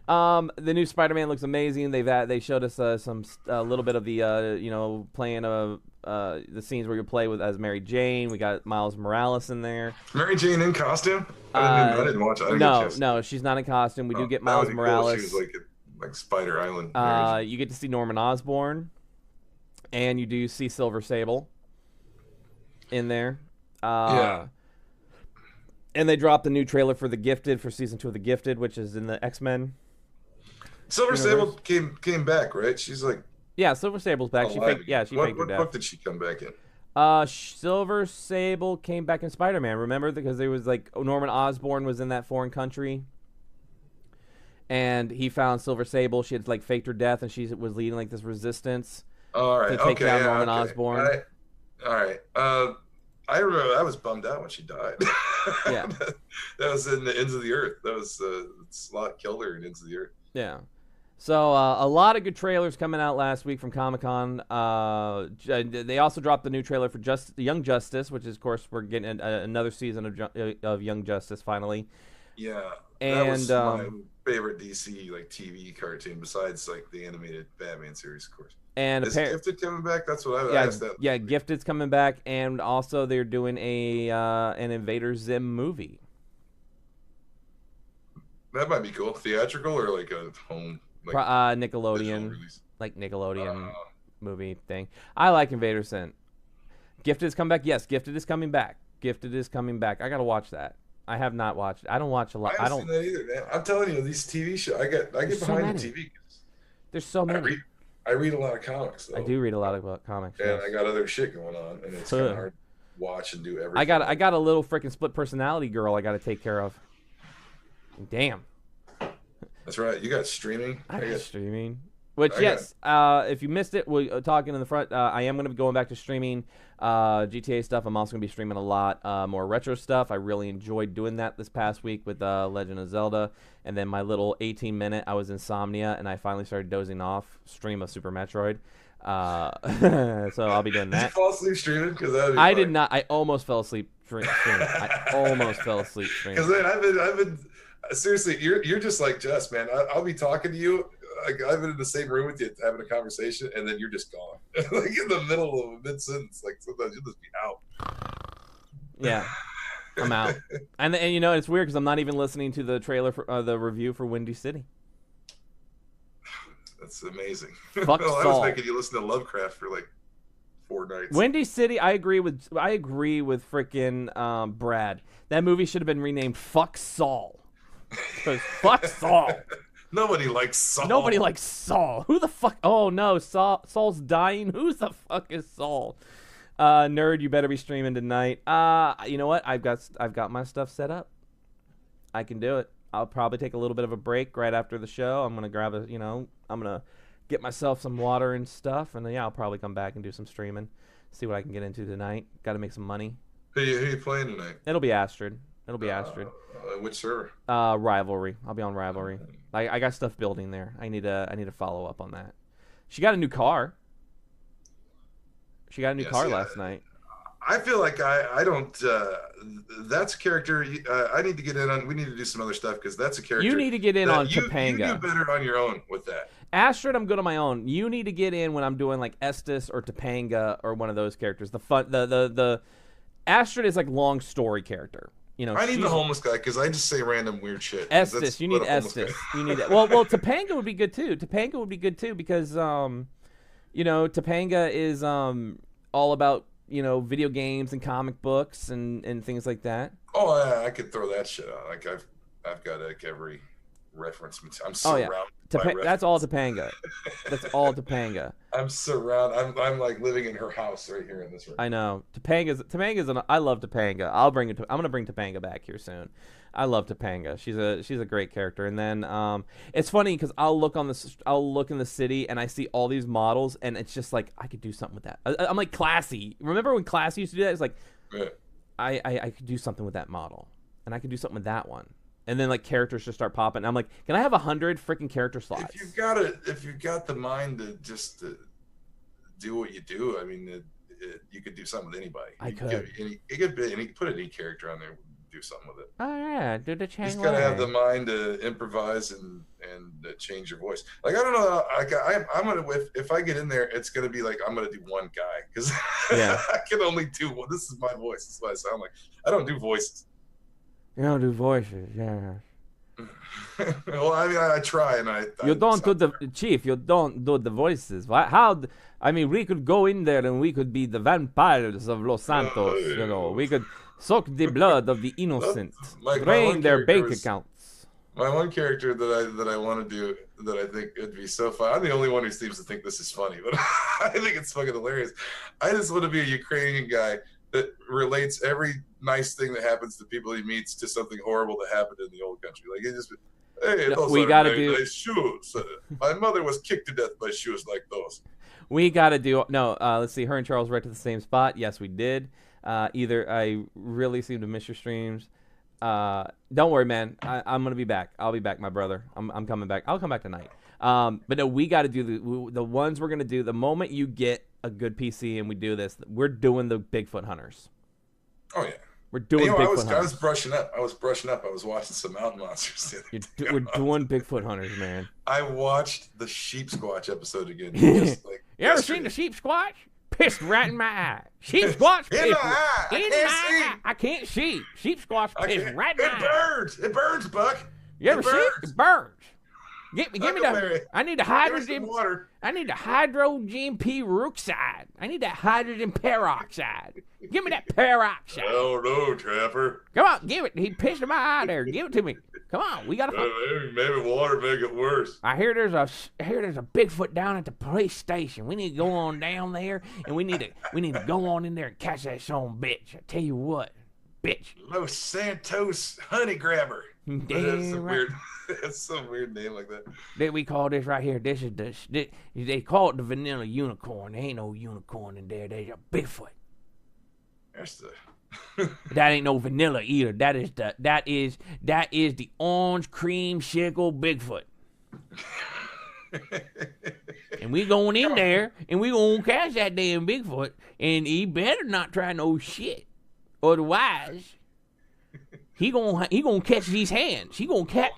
The new Spider-Man looks amazing. They showed us a little bit of the playing the scenes where you play with as Mary Jane. We got Miles Morales in there. Mary Jane in costume? I didn't watch it. No, she's not in costume. We do get Miles Morales. Cool. She was like Spider Island. You get to see Norman Osborn, and you do see Silver Sable in there. Yeah. And they dropped a new trailer for The Gifted, for season 2 of The Gifted, which is in the X-Men. Silver Sable came back, right? She's like. Yeah, Silver Sable's back. She faked her death. What book did she come back in? Silver Sable came back in Spider-Man. Remember, because there was like Norman Osborn was in that foreign country, and he found Silver Sable. She had like faked her death, and she was leading like this resistance to take down Norman Osborn. All right. I remember I was bummed out when she died. Yeah. That was in the Ends of the Earth. That was Slot killed her in Ends of the Earth. Yeah. So a lot of good trailers coming out last week from Comic-Con. They also dropped the new trailer for Young Justice, which is, of course, we're getting another season of Young Justice finally. Yeah, and that was my favorite DC like TV cartoon besides like the animated Batman series, of course. And is Gifted coming back? That's what I asked that. Yeah, Gifted's coming back, and also they're doing an Invader Zim movie. That might be cool. Theatrical or like a home? Like Nickelodeon, like Nickelodeon movie thing. I like Invader Zim. Gifted is coming back. Yes, Gifted is coming back. Gifted is coming back. I gotta watch that. I have not watched. I don't watch a lot. I haven't seen that either, man. I'm telling you, these TV shows. I get behind the TV. There's so many. I read a lot of comics, though. I do read a lot of comics. And I got other shit going on, and it's kind of hard to watch and do everything. I got a little freaking split personality girl I got to take care of. Damn. That's right. You got streaming. I got streaming. Which, if you missed it, we're talking in the front. I am going to be going back to streaming GTA stuff. I'm also going to be streaming a lot more retro stuff. I really enjoyed doing that this past week with Legend of Zelda. And then my little 18-minute, I was insomnia, and I finally started dozing off stream of Super Metroid. So I'll be doing that. Did you fall asleep streaming? I did not. I almost fell asleep streaming. I almost fell asleep streaming. Because I've been seriously, you're just like Jess, man. I'll be talking to you. Like, I've been in the same room with you having a conversation, and then you're just gone. Like in the middle of a mid-sentence. Like sometimes you'll just be out. Yeah, I'm out. And you know, it's weird because I'm not even listening to the trailer for the review for Windy City. That's amazing. Fuck I Saul. was making you listen to Lovecraft for like 4 nights. Windy City, I agree with freaking Brad. That movie should have been renamed Fuck Saul. Because fuck Saul. Nobody likes Saul. Nobody likes Saul. Who the fuck? Oh no, Saul's dying. Who the fuck is Saul? Nerd, you better be streaming tonight. You know what? I've got my stuff set up. I can do it. I'll probably take a little bit of a break right after the show. I'm gonna grab I'm gonna get myself some water and stuff, and I'll probably come back and do some streaming. See what I can get into tonight. Got to make some money. Who you playing tonight? It'll be Astrid. Astrid. Which server? Rivalry. I'll be on Rivalry. I got stuff building there. I need to follow up on that. She got a new car. She got a new car last night. I feel like I don't. That's a character. I need to get in on. We need to do some other stuff because that's a character. You need to get in on Topanga. You do better on your own with that. Astrid, I'm good on my own. You need to get in when I'm doing like Estes or Topanga or one of those characters. The Astrid is like long story character. You know, I need the homeless guy because I just say random weird shit. Estes, you need Estes. You need well, Topanga would be good too. Topanga would be good too because Topanga is all about video games and comic books and things like that. Oh yeah, I could throw that shit out. Like I've got like every reference. I'm surrounded. That's all Topanga. That's all Topanga. I'm surrounded. I'm like living in her house right here in this room. I know. Topanga's I love Topanga. I'm gonna bring Topanga back here soon. I love Topanga. She's a great character. And then it's funny because I'll look in the city and I see all these models and it's just like I could do something with that. I'm like Classy. Remember when Classy used to do that? It's like I could do something with that model and I could do something with that one. And then like characters just start popping. And I'm like, can I have 100 freaking character slots? If you've got the mind to just do what you do, I mean, you could do something with anybody. You could put any character on there, and do something with it. Oh yeah, do the change. You just gotta have the mind to improvise and change your voice. Like I don't know, I'm gonna if I get in there, it's gonna be like I'm gonna do one guy because I can only do one. This is my voice. This is what I sound like. I don't do voices. You don't do voices, yeah. Well, I mean, I try, and you don't do the chief. You don't do the voices. How? I mean, we could go in there and we could be the vampires of Los Santos. We could suck the blood of the innocent, drain their bank accounts. My one character that I want to do that I think it'd be so fun. I'm the only one who seems to think this is funny, but I think it's fucking hilarious. I just want to be a Ukrainian guy that relates every nice thing that happens to people he meets to something horrible that happened in the old country. Like it just, hey, those we are gotta do nice shoes. My mother was kicked to death by shoes like those. We got to do no. Let's see. Her and Charles right to the same spot. Yes, we did. Either I really seem to miss your streams. Don't worry, man. I'm gonna be back. I'll be back, my brother. I'm coming back. I'll come back tonight. But no, we got to do the ones we're gonna do. The moment you get a good PC and we do this, we're doing the Bigfoot hunters. Oh yeah. We're doing Bigfoot hunters. I was brushing up. I was watching some mountain monsters. We're doing Bigfoot hunters, man. I watched the Sheep Squatch episode again. Just like you ever seen the Sheep Squatch? Pissed right in my eye. Sheep Squatch in my eye. I can't see. Sheep Squatch pissed right in my eye. It burns. It burns, Buck. You ever see it? It burns. Give me the. I need the hydrogen water. I need the hydrogen peroxide. I need that hydrogen peroxide. Give me that peroxide. Oh no, Trapper. Come on, give it. He pissed in my eye there. Give it to me. Come on, we gotta. Maybe water make it worse. I hear there's a Bigfoot down at the police station. We need to go on down there, and we need to go on in there and catch that son bitch. I tell you what, bitch. Los Santos honey grabber. That's some weird name like that. That we call this right here. This is they call it the vanilla unicorn. There ain't no unicorn in there. There's a Bigfoot. That's the. That ain't no vanilla either. That is the orange creamsicle Bigfoot. And we going in there and we gonna catch that damn Bigfoot, and he better not try no shit. Otherwise, he gonna catch these hands. He gonna catch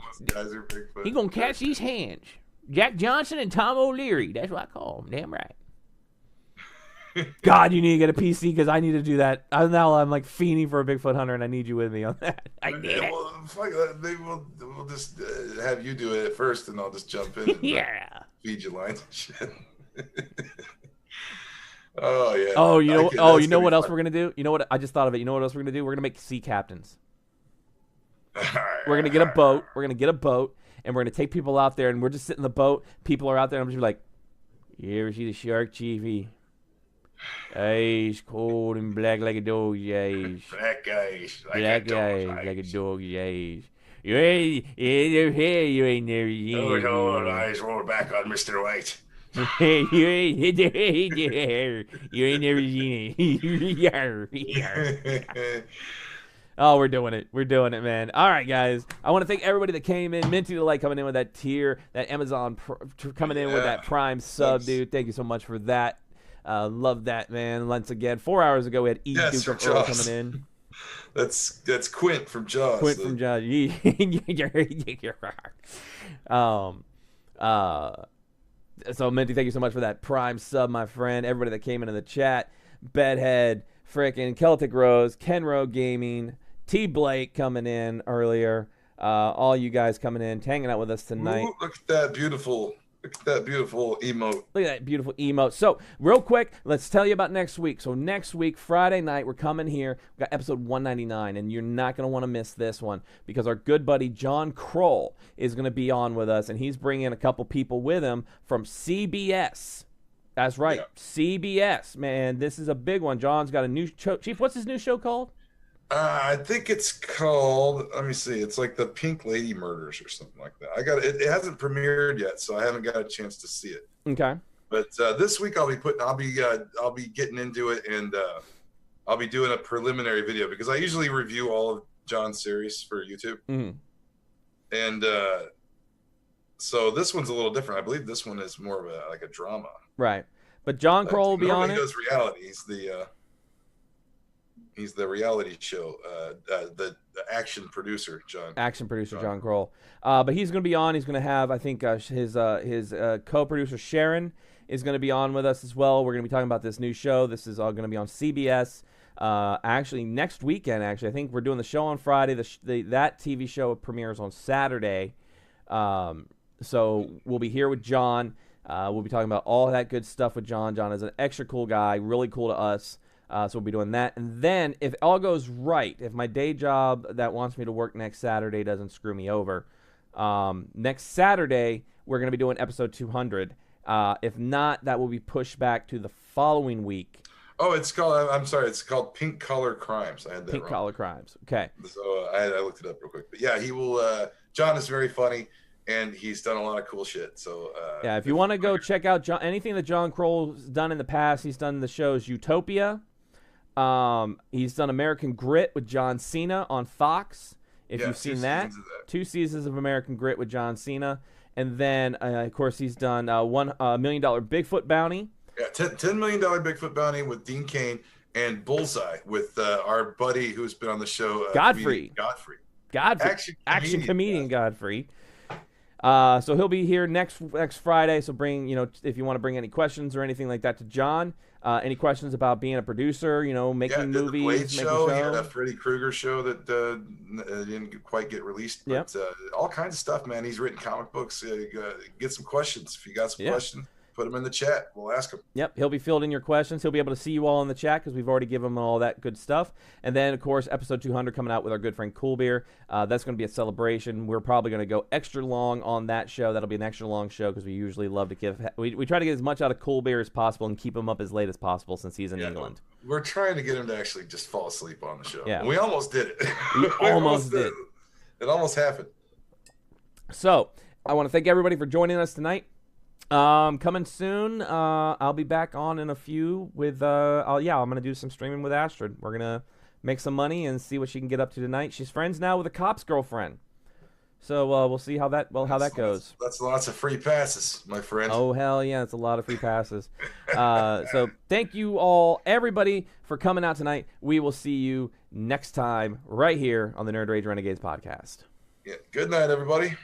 these hands. Jack Johnson and Tom O'Leary. That's what I call him. Damn right. God, you need to get a PC because I need to do that. Now I'm like fiending for a Bigfoot hunter, and I need you with me on that. I need it. Well, fuck that. Maybe we'll just have you do it first, and I'll just jump in. And, feed you lines and shit. Oh yeah. Oh, you know what else we're gonna do? You know what? I just thought of it. You know what else we're gonna do? We're gonna make sea captains. We're gonna get a boat. We're gonna get a boat, and we're gonna take people out there, and we're just sitting in the boat. People are out there, and I'm just like, you ever see the shark, Chiefy? Eyes cold and black like a dog's eyes. Black eyes like a dog's eyes. You ain't never seen. Oh, eyes roll back on Mr. White. you ain't never seen it. Oh, we're doing it. We're doing it, man. All right, guys. I want to thank everybody that came in. Minty Delight coming in with that tier. That Amazon coming in with that Prime sub, dude. Thank you so much for that. Love that, man. Once again, 4 hours ago, we had E. Duke of Earl coming in. That's Quint from Jaws. Quint from Jaws. So, Minty, thank you so much for that Prime sub, my friend. Everybody that came into the chat. Bedhead, frickin' Celtic Rose, Kenro Gaming, T. Blake coming in earlier. All you guys coming in, hanging out with us tonight. Ooh, look at that beautiful emote. Look at that beautiful emote. So, real quick, let's tell you about next week. So, next week, Friday night, we're coming here. We got episode 199, and you're not going to want to miss this one because our good buddy John Kroll is going to be on with us, and he's bringing a couple people with him from CBS. That's right, CBS, man. This is a big one. John's got a new show. Chief, what's his new show called? I think it's called. Let me see. It's like the Pink Lady Murders or something like that. I got it. It hasn't premiered yet, so I haven't got a chance to see it. Okay. But this week I'll be getting into it, and I'll be doing a preliminary video because I usually review all of John's series for YouTube. Mm-hmm. And so this one's a little different. I believe this one is more of a drama. Right. But John Kroll will be on it. He does reality. He's the reality show, the action producer, John. John Kroll. But he's going to be on. He's going to have, I think, his co-producer Sharon is going to be on with us as well. We're going to be talking about this new show. This is all going to be on CBS. Actually, next weekend. Actually, I think we're doing the show on Friday. That TV show premieres on Saturday. So we'll be here with John. We'll be talking about all that good stuff with John. John is an extra cool guy, really cool to us. So we'll be doing that. And then if all goes right, if my day job that wants me to work next Saturday doesn't screw me over, next Saturday we're going to be doing episode 200. If not, that will be pushed back to the following week. Oh, it's called, I'm sorry, it's called Pink Collar Crimes. I had that Pink wrong. Collar Crimes. Okay. So I looked it up real quick. But yeah, he will, John is very funny. and he's done a lot of cool shit. So yeah, if you want to go check out anything that John Kroll's done in the past, he's done the shows Utopia. He's done American Grit with John Cena on Fox. If you've seen that, 2 seasons of American Grit with John Cena, and then of course he's done $1 million Bigfoot Bounty. Yeah, $10 million Bigfoot Bounty with Dean Cain, and Bullseye with our buddy who's been on the show, Godfrey. Action comedian Godfrey. So he'll be here next Friday. So bring, if you want to bring any questions or anything like that to John. Any questions about being a producer, making movies, the Blade making show. shows. He had a Freddy Krueger show that didn't quite get released. But all kinds of stuff, man. He's written comic books. Get some questions. If you got some questions, put them in the chat. We'll ask him. Yep, he'll be fielding your questions. He'll be able to see you all in the chat because we've already given him all that good stuff. And then, of course, episode 200 coming out with our good friend Cool Beer. That's going to be a celebration. We're probably going to go extra long on that show. That'll be an extra long show because we usually love to give. We try to get as much out of Cool Beer as possible and keep him up as late as possible since he's in England. We're trying to get him to actually just fall asleep on the show. Yeah. We almost did it. We almost did. It almost happened. So, I want to thank everybody for joining us tonight. Coming soon, I'll be back on in a few with, I'm going to do some streaming with Astrid. We're going to make some money and see what she can get up to tonight. She's friends now with a cop's girlfriend. So, we'll see how that goes. That's lots of free passes, my friend. Oh, hell yeah. It's a lot of free passes. So thank you all, everybody, for coming out tonight. We will see you next time right here on the Nerd Rage Renegades podcast. Yeah. Good night, everybody.